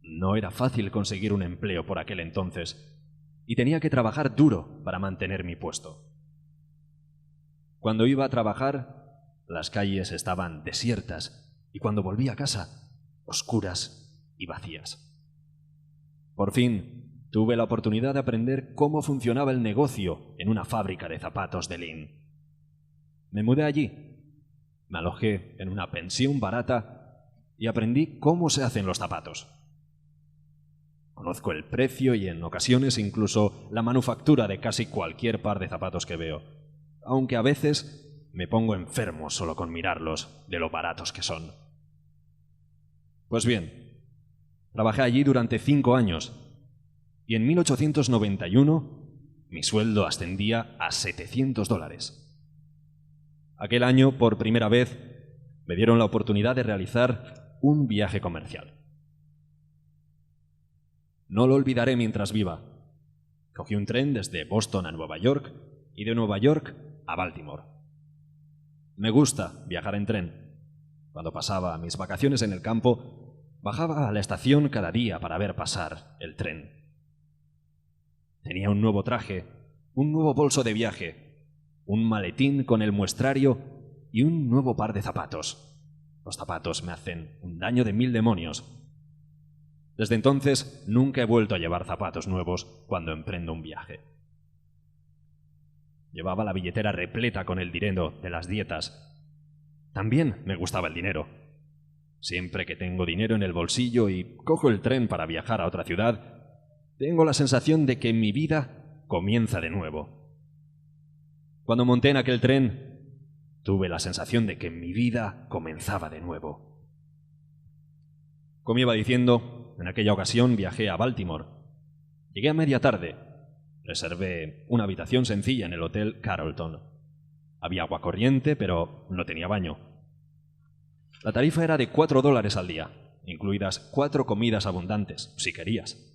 No era fácil conseguir un empleo por aquel entonces y tenía que trabajar duro para mantener mi puesto. Cuando iba a trabajar, las calles estaban desiertas y cuando volví a casa, oscuras y vacías. Por fin, tuve la oportunidad de aprender cómo funcionaba el negocio en una fábrica de zapatos de Lynn. Me mudé allí, me alojé en una pensión barata y aprendí cómo se hacen los zapatos. Conozco el precio y en ocasiones incluso la manufactura de casi cualquier par de zapatos que veo, aunque a veces me pongo enfermo solo con mirarlos de lo baratos que son. Pues bien, trabajé allí durante 5 años y en 1891 mi sueldo ascendía a $700. Aquel año, por primera vez, me dieron la oportunidad de realizar un viaje comercial. No lo olvidaré mientras viva. Cogí un tren desde Boston a Nueva York y de Nueva York a Baltimore. Me gusta viajar en tren. Cuando pasaba mis vacaciones en el campo, bajaba a la estación cada día para ver pasar el tren. Tenía un nuevo traje, un nuevo bolso de viaje, un maletín con el muestrario y un nuevo par de zapatos. Los zapatos me hacen un daño de 1000 demonios. Desde entonces nunca he vuelto a llevar zapatos nuevos cuando emprendo un viaje. Llevaba la billetera repleta con el dinero de las dietas. También me gustaba el dinero. Siempre que tengo dinero en el bolsillo y cojo el tren para viajar a otra ciudad, tengo la sensación de que mi vida comienza de nuevo. Cuando monté en aquel tren, tuve la sensación de que mi vida comenzaba de nuevo. Como iba diciendo, en aquella ocasión viajé a Baltimore. Llegué a media tarde. Reservé una habitación sencilla en el Hotel Carrollton. Había agua corriente, pero no tenía baño. La tarifa era de $4 al día, incluidas 4 comidas abundantes, si querías.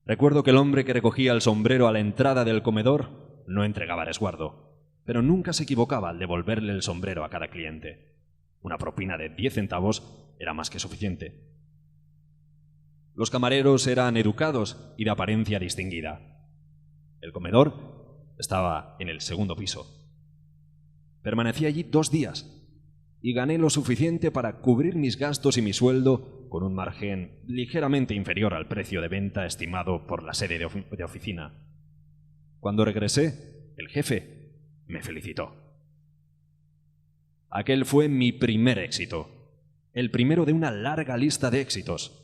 Recuerdo que el hombre que recogía el sombrero a la entrada del comedor no entregaba resguardo, pero nunca se equivocaba al devolverle el sombrero a cada cliente. Una propina de 10 centavos era más que suficiente. Los camareros eran educados y de apariencia distinguida. El comedor estaba en el segundo piso. Permanecí allí 2 días y gané lo suficiente para cubrir mis gastos y mi sueldo con un margen ligeramente inferior al precio de venta estimado por la sede de oficina. Cuando regresé, el jefe me felicitó. Aquel fue mi primer éxito, el primero de una larga lista de éxitos.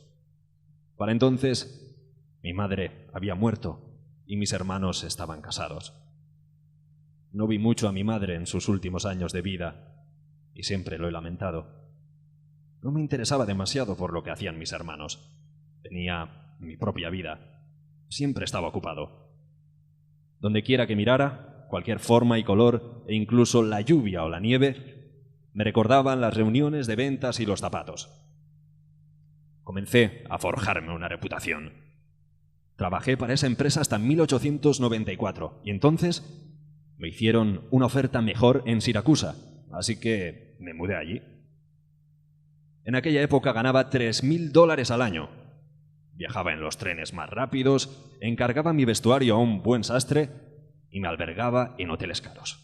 Para entonces, mi madre había muerto y mis hermanos estaban casados. No vi mucho a mi madre en sus últimos años de vida y siempre lo he lamentado. no me interesaba demasiado por lo que hacían mis hermanos. Tenía mi propia vida. Siempre estaba ocupado. Donde quiera que mirara, cualquier forma y color, e incluso la lluvia o la nieve, me recordaban las reuniones de ventas y los zapatos. Comencé a forjarme una reputación. Trabajé para esa empresa hasta 1894 y entonces me hicieron una oferta mejor en Siracusa, así que me mudé allí. En aquella época ganaba $3.000 al año. Viajaba en los trenes más rápidos, encargaba mi vestuario a un buen sastre y me albergaba en hoteles caros.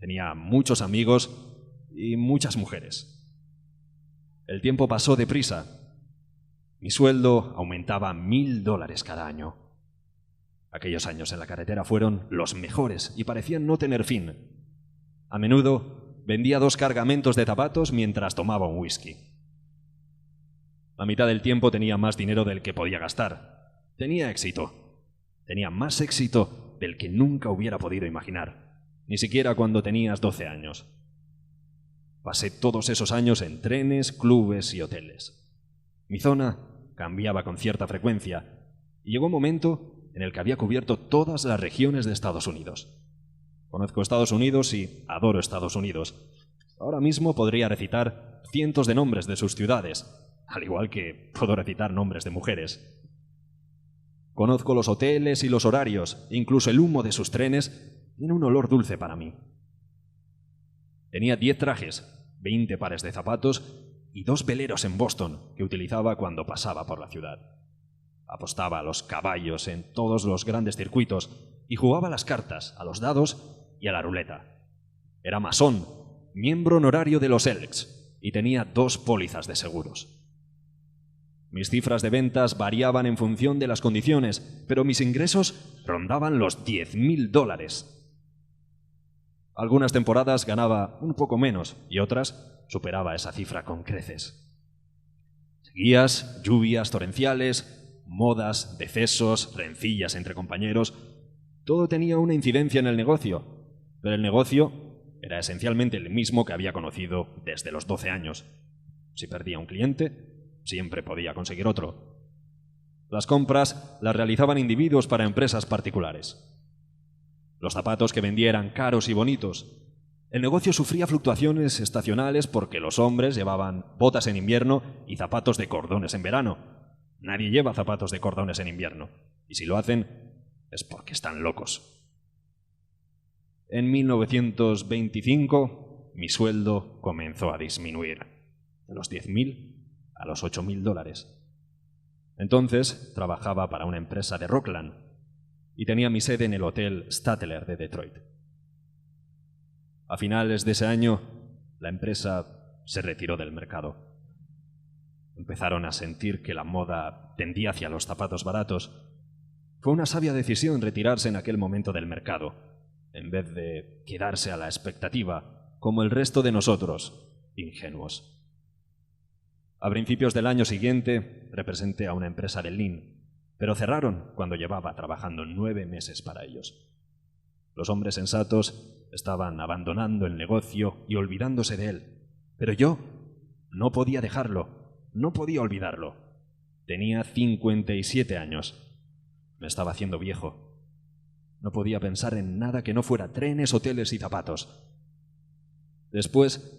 Tenía muchos amigos y muchas mujeres. El tiempo pasó deprisa. Mi sueldo aumentaba $1.000 cada año. Aquellos años en la carretera fueron los mejores y parecían no tener fin. A menudo vendía 2 cargamentos de zapatos mientras tomaba un whisky. La mitad del tiempo tenía más dinero del que podía gastar. Tenía éxito. Tenía más éxito del que nunca hubiera podido imaginar, ni siquiera cuando tenías 12 años. Pasé todos esos años en trenes, clubes y hoteles. Mi zona cambiaba con cierta frecuencia y llegó un momento en el que había cubierto todas las regiones de Estados Unidos. Conozco Estados Unidos y adoro Estados Unidos. Ahora mismo podría recitar cientos de nombres de sus ciudades, al igual que puedo recitar nombres de mujeres. Conozco los hoteles y los horarios, e incluso el humo de sus trenes tiene un olor dulce para mí. Tenía 10 trajes, 20 pares de zapatos y 2 veleros en Boston que utilizaba cuando pasaba por la ciudad. Apostaba a los caballos en todos los grandes circuitos y jugaba a las cartas, a los dados y a la ruleta. Era masón, miembro honorario de los Elks y tenía 2 pólizas de seguros. Mis cifras de ventas variaban en función de las condiciones, pero mis ingresos rondaban los $10.000. Algunas temporadas ganaba un poco menos y otras superaba esa cifra con creces. Sequías, lluvias torrenciales, modas, decesos, rencillas entre compañeros, todo tenía una incidencia en el negocio, pero el negocio era esencialmente el mismo que había conocido desde los 12 años. Si perdía un cliente, siempre podía conseguir otro. Las compras las realizaban individuos para empresas particulares. Los zapatos que vendía eran caros y bonitos. El negocio sufría fluctuaciones estacionales porque los hombres llevaban botas en invierno y zapatos de cordones en verano. Nadie lleva zapatos de cordones en invierno, y si lo hacen es porque están locos. En 1925 mi sueldo comenzó a disminuir, de los $10.000 a los $8.000. Entonces trabajaba para una empresa de Rockland y tenía mi sede en el Hotel Statler de Detroit. A finales de ese año, la empresa se retiró del mercado. Empezaron a sentir que la moda tendía hacia los zapatos baratos. Fue una sabia decisión retirarse en aquel momento del mercado, en vez de quedarse a la expectativa, como el resto de nosotros, ingenuos. A principios del año siguiente, representé a una empresa de Lean, pero cerraron cuando llevaba trabajando 9 meses para ellos. Los hombres sensatos estaban abandonando el negocio y olvidándose de él, pero yo no podía dejarlo, no podía olvidarlo. Tenía 57 años. Me estaba haciendo viejo. No podía pensar en nada que no fuera trenes, hoteles y zapatos. Después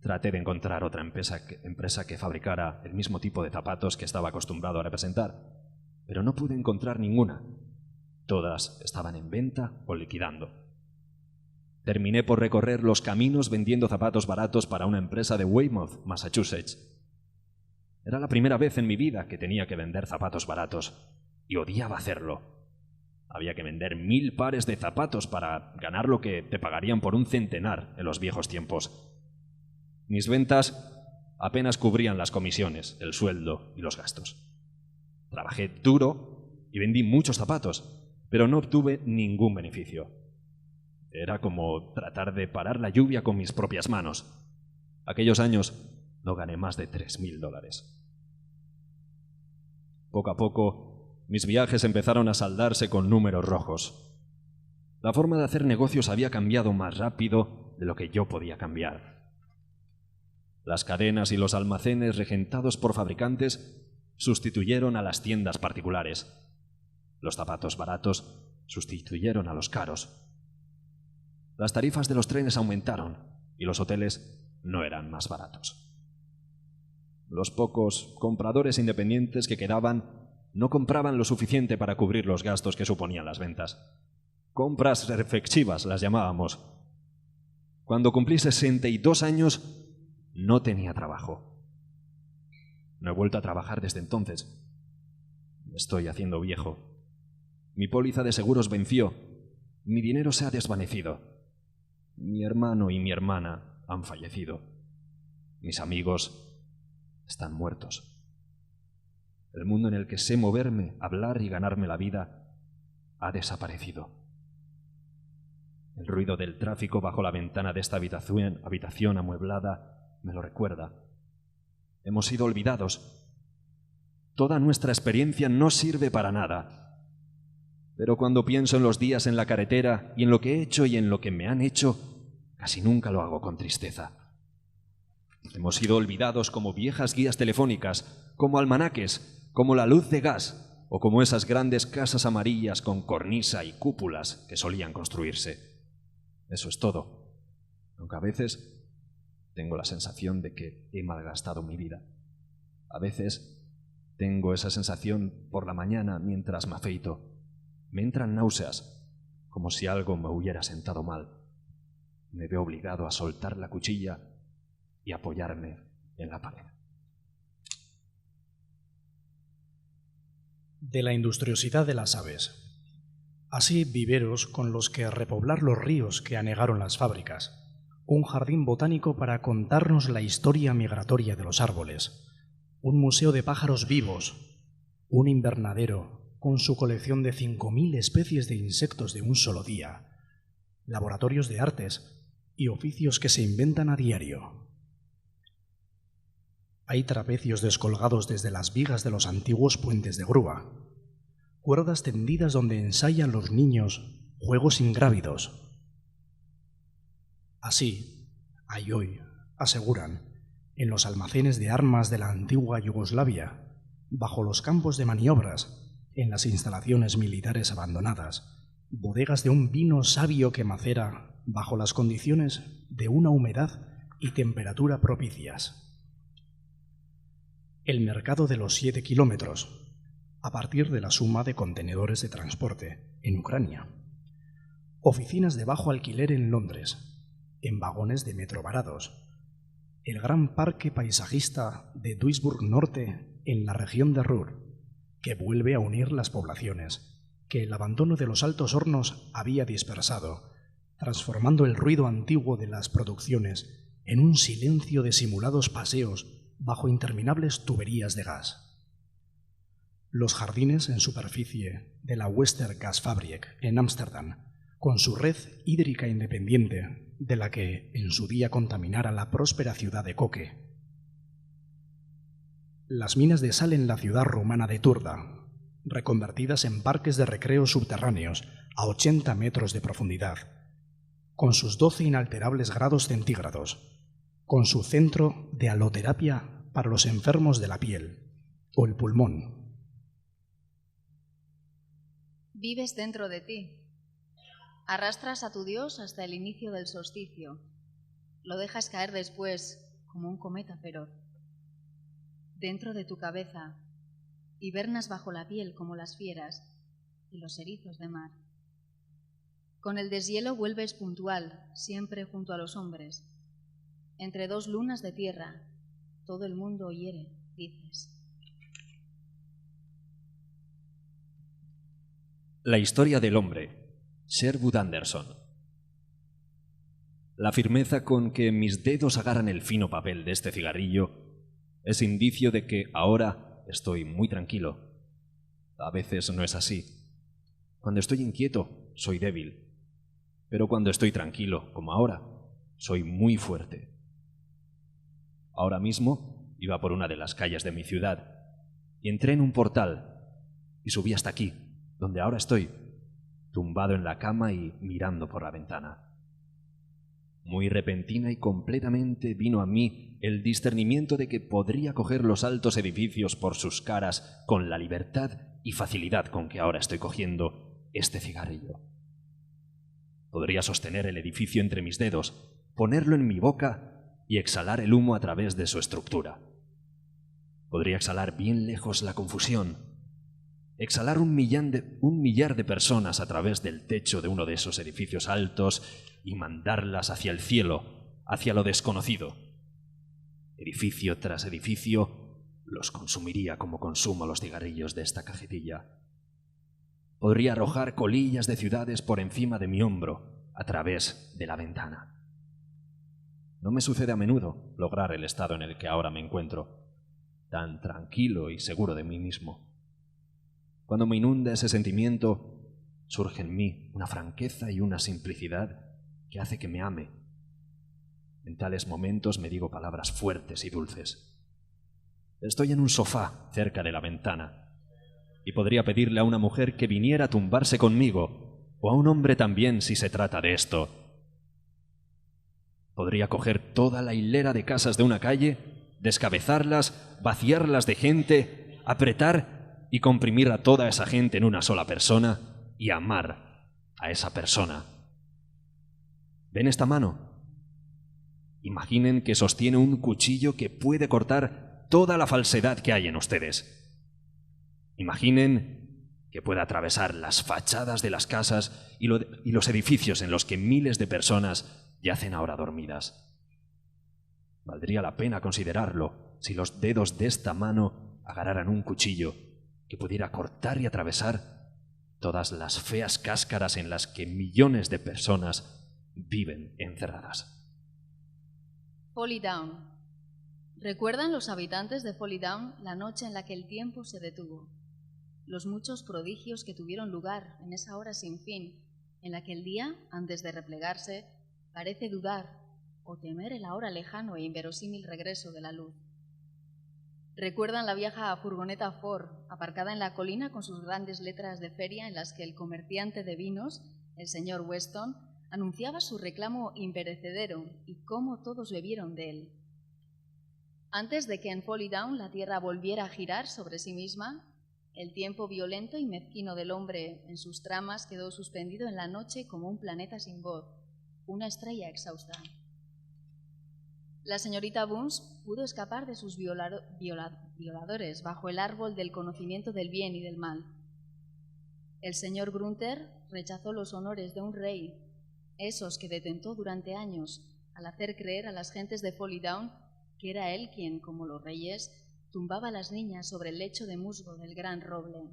traté de encontrar otra empresa que fabricara el mismo tipo de zapatos que estaba acostumbrado a representar, pero no pude encontrar ninguna. Todas estaban en venta o liquidando. Terminé por recorrer los caminos vendiendo zapatos baratos para una empresa de Weymouth, Massachusetts. Era la primera vez en mi vida que tenía que vender zapatos baratos y odiaba hacerlo. Había que vender 1000 pares de zapatos para ganar lo que te pagarían por un centenar en los viejos tiempos. Mis ventas apenas cubrían las comisiones, el sueldo y los gastos. Trabajé duro y vendí muchos zapatos, pero no obtuve ningún beneficio. Era como tratar de parar la lluvia con mis propias manos. Aquellos años no gané más de $3.000. Poco a poco, mis viajes empezaron a saldarse con números rojos. La forma de hacer negocios había cambiado más rápido de lo que yo podía cambiar. Las cadenas y los almacenes regentados por fabricantes sustituyeron a las tiendas particulares. Los zapatos baratos sustituyeron a los caros. Las tarifas de los trenes aumentaron y los hoteles no eran más baratos. Los pocos compradores independientes que quedaban no compraban lo suficiente para cubrir los gastos que suponían las ventas. Compras reflexivas las llamábamos. Cuando cumplí 62 años, no tenía trabajo. No he vuelto a trabajar desde entonces. Me estoy haciendo viejo. Mi póliza de seguros venció. Mi dinero se ha desvanecido. Mi hermano y mi hermana han fallecido. Mis amigos están muertos. El mundo en el que sé moverme, hablar y ganarme la vida ha desaparecido. El ruido del tráfico bajo la ventana de esta habitación amueblada me lo recuerda. Hemos sido olvidados. Toda nuestra experiencia no sirve para nada. Pero cuando pienso en los días en la carretera y en lo que he hecho y en lo que me han hecho, casi nunca lo hago con tristeza. Hemos sido olvidados como viejas guías telefónicas, como almanaques, como la luz de gas o como esas grandes casas amarillas con cornisa y cúpulas que solían construirse. Eso es todo. Aunque a veces tengo la sensación de que he malgastado mi vida. A veces tengo esa sensación por la mañana mientras me afeito. Me entran náuseas, como si algo me hubiera sentado mal. Me veo obligado a soltar la cuchilla y apoyarme en la pared. De la industriosidad de las aves. Así viveros con los que repoblar los ríos que anegaron las fábricas. Un jardín botánico para contarnos la historia migratoria de los árboles. Un museo de pájaros vivos. Un invernadero con su colección de 5.000 especies de insectos de un solo día. Laboratorios de artes y oficios que se inventan a diario. Hay trapecios descolgados desde las vigas de los antiguos puentes de grúa, cuerdas tendidas donde ensayan los niños juegos ingrávidos. Así, hay hoy, aseguran, en los almacenes de armas de la antigua Yugoslavia, bajo los campos de maniobras, en las instalaciones militares abandonadas, bodegas de un vino sabio que macera bajo las condiciones de una humedad y temperatura propicias. El mercado de los 7 kilómetros, a partir de la suma de contenedores de transporte en Ucrania. Oficinas de bajo alquiler en Londres, en vagones de metro varados. El gran parque paisajista de Duisburg Norte en la región de Ruhr, que vuelve a unir las poblaciones, que el abandono de los altos hornos había dispersado, transformando el ruido antiguo de las producciones en un silencio de simulados paseos bajo interminables tuberías de gas. Los jardines en superficie de la Westergasfabrik en Ámsterdam, con su red hídrica independiente de la que en su día contaminara la próspera ciudad de Koke. Las minas de sal en la ciudad rumana de Turda, reconvertidas en parques de recreo subterráneos a 80 metros de profundidad, con sus 12 inalterables grados centígrados, con su centro de haloterapia para los enfermos de la piel o el pulmón. Vives dentro de ti. Arrastras a tu Dios hasta el inicio del solsticio. Lo dejas caer después como un cometa feroz. Dentro de tu cabeza, hibernas bajo la piel como las fieras y los erizos de mar. Con el deshielo vuelves puntual, siempre junto a los hombres. Entre dos lunas de tierra, todo el mundo hiere, dices. La historia del hombre, Sherwood Anderson. La firmeza con que mis dedos agarran el fino papel de este cigarrillo es indicio de que ahora estoy muy tranquilo. A veces no es así. Cuando estoy inquieto, soy débil. Pero cuando estoy tranquilo, como ahora, soy muy fuerte. Ahora mismo iba por una de las calles de mi ciudad y entré en un portal y subí hasta aquí, donde ahora estoy, tumbado en la cama y mirando por la ventana. Muy repentina y completamente vino a mí el discernimiento de que podría coger los altos edificios por sus caras con la libertad y facilidad con que ahora estoy cogiendo este cigarrillo. Podría sostener el edificio entre mis dedos, ponerlo en mi boca y exhalar el humo a través de su estructura. Podría exhalar bien lejos la confusión, exhalar un millar de personas a través del techo de uno de esos edificios altos y mandarlas hacia el cielo, hacia lo desconocido. Edificio tras edificio los consumiría como consumo los cigarrillos de esta cajetilla. Podría arrojar colillas de ciudades por encima de mi hombro a través de la ventana. No me sucede a menudo lograr el estado en el que ahora me encuentro, tan tranquilo y seguro de mí mismo. Cuando me inunda ese sentimiento, surge en mí una franqueza y una simplicidad que hace que me ame. En tales momentos me digo palabras fuertes y dulces. Estoy en un sofá cerca de la ventana y podría pedirle a una mujer que viniera a tumbarse conmigo, o a un hombre también si se trata de esto. Podría coger toda la hilera de casas de una calle, descabezarlas, vaciarlas de gente, apretar y comprimir a toda esa gente en una sola persona y amar a esa persona. ¿Ven esta mano? Imaginen que sostiene un cuchillo que puede cortar toda la falsedad que hay en ustedes. Imaginen que puede atravesar las fachadas de las casas y los edificios en los que miles de personas yacen ahora dormidas. Valdría la pena considerarlo si los dedos de esta mano agarraran un cuchillo que pudiera cortar y atravesar todas las feas cáscaras en las que millones de personas viven encerradas. Folly Down. ¿Recuerdan los habitantes de Folly Down la noche en la que el tiempo se detuvo? Los muchos prodigios que tuvieron lugar en esa hora sin fin, en la que el día, antes de replegarse, parece dudar o temer el ahora lejano e inverosímil regreso de la luz. ¿Recuerdan la vieja furgoneta Ford aparcada en la colina con sus grandes letras de feria en las que el comerciante de vinos, el señor Weston, anunciaba su reclamo imperecedero y cómo todos bebieron de él? Antes de que en Folly Down la tierra volviera a girar sobre sí misma, el tiempo violento y mezquino del hombre en sus tramas quedó suspendido en la noche como un planeta sin voz, una estrella exhausta. La señorita Bunce pudo escapar de sus violadores bajo el árbol del conocimiento del bien y del mal. El señor Grunter rechazó los honores de un rey, esos que detentó durante años, al hacer creer a las gentes de Folly Down que era él quien, como los reyes, tumbaba a las niñas sobre el lecho de musgo del gran roble.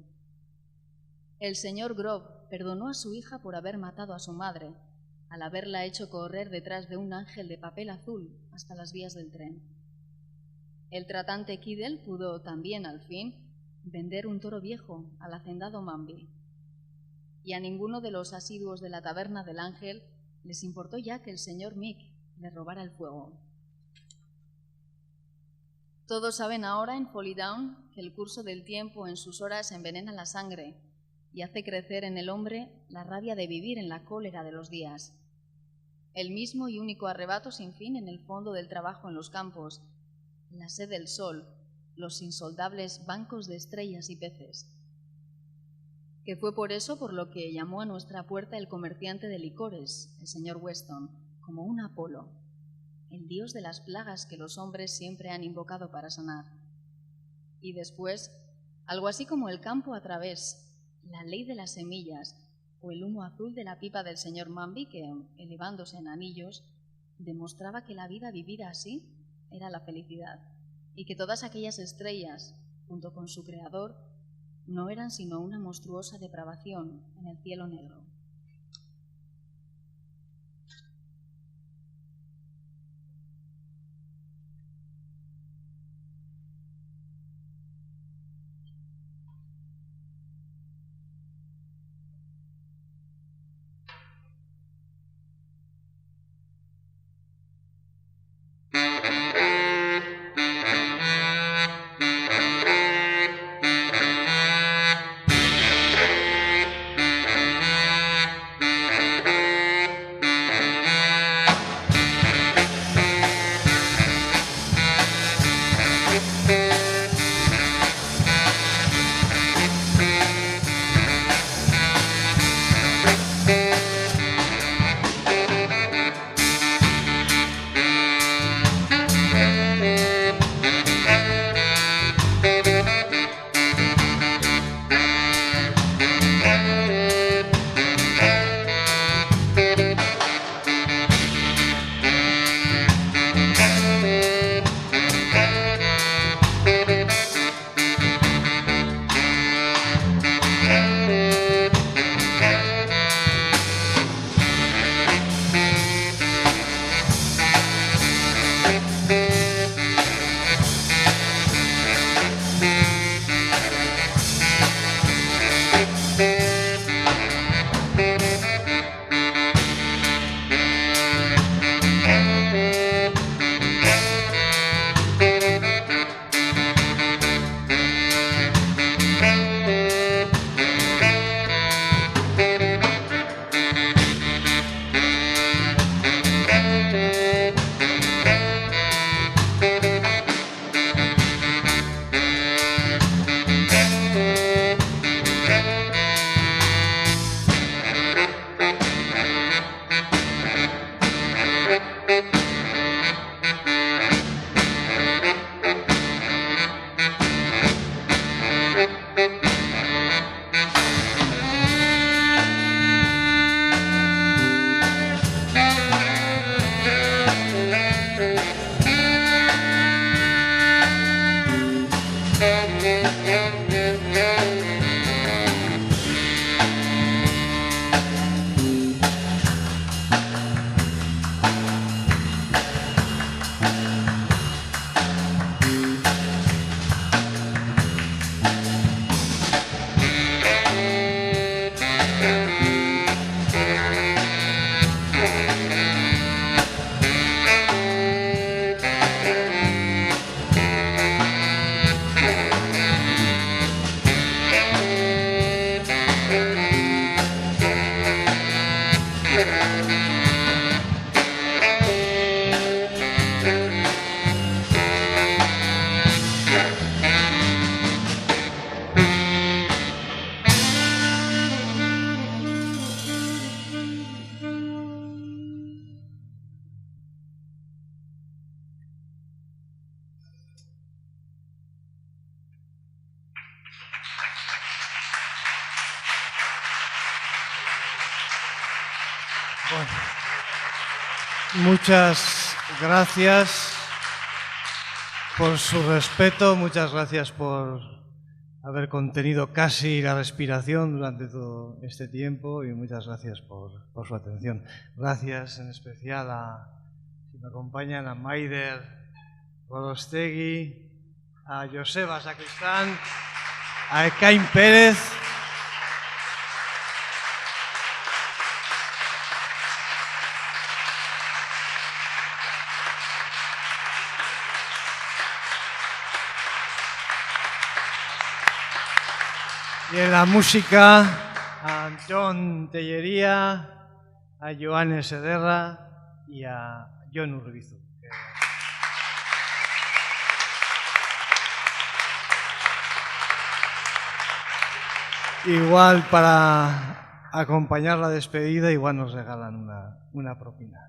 El señor Grove perdonó a su hija por haber matado a su madre, al haberla hecho correr detrás de un ángel de papel azul hasta las vías del tren. El tratante Kiddle pudo también, al fin, vender un toro viejo al hacendado Manby. Y a ninguno de los asiduos de la taberna del ángel les importó ya que el señor Mick le robara el fuego. Todos saben ahora en Folly Down que el curso del tiempo en sus horas envenena la sangre y hace crecer en el hombre la rabia de vivir en la cólera de los días. El mismo y único arrebato sin fin en el fondo del trabajo en los campos, la sed del sol, los insoldables bancos de estrellas y peces. Que fue por eso por lo que llamó a nuestra puerta el comerciante de licores, el señor Weston, como un Apolo, el dios de las plagas que los hombres siempre han invocado para sanar. Y después, algo así como el campo a través, la ley de las semillas o el humo azul de la pipa del señor Manby que, elevándose en anillos, demostraba que la vida vivida así era la felicidad y que todas aquellas estrellas, junto con su creador, no eran sino una monstruosa depravación en el cielo negro. Bueno, muchas gracias por su respeto, muchas gracias por haber contenido casi la respiración durante todo este tiempo y muchas gracias por su atención. Gracias en especial si me acompañan, a Maider Gorostegui, a Joseba Sacristán, a Ekain Pérez, y en la música a Antón Tellería, a Joanes Sederra y a Jon Urbizu. Igual para acompañar la despedida, igual nos regalan una propina.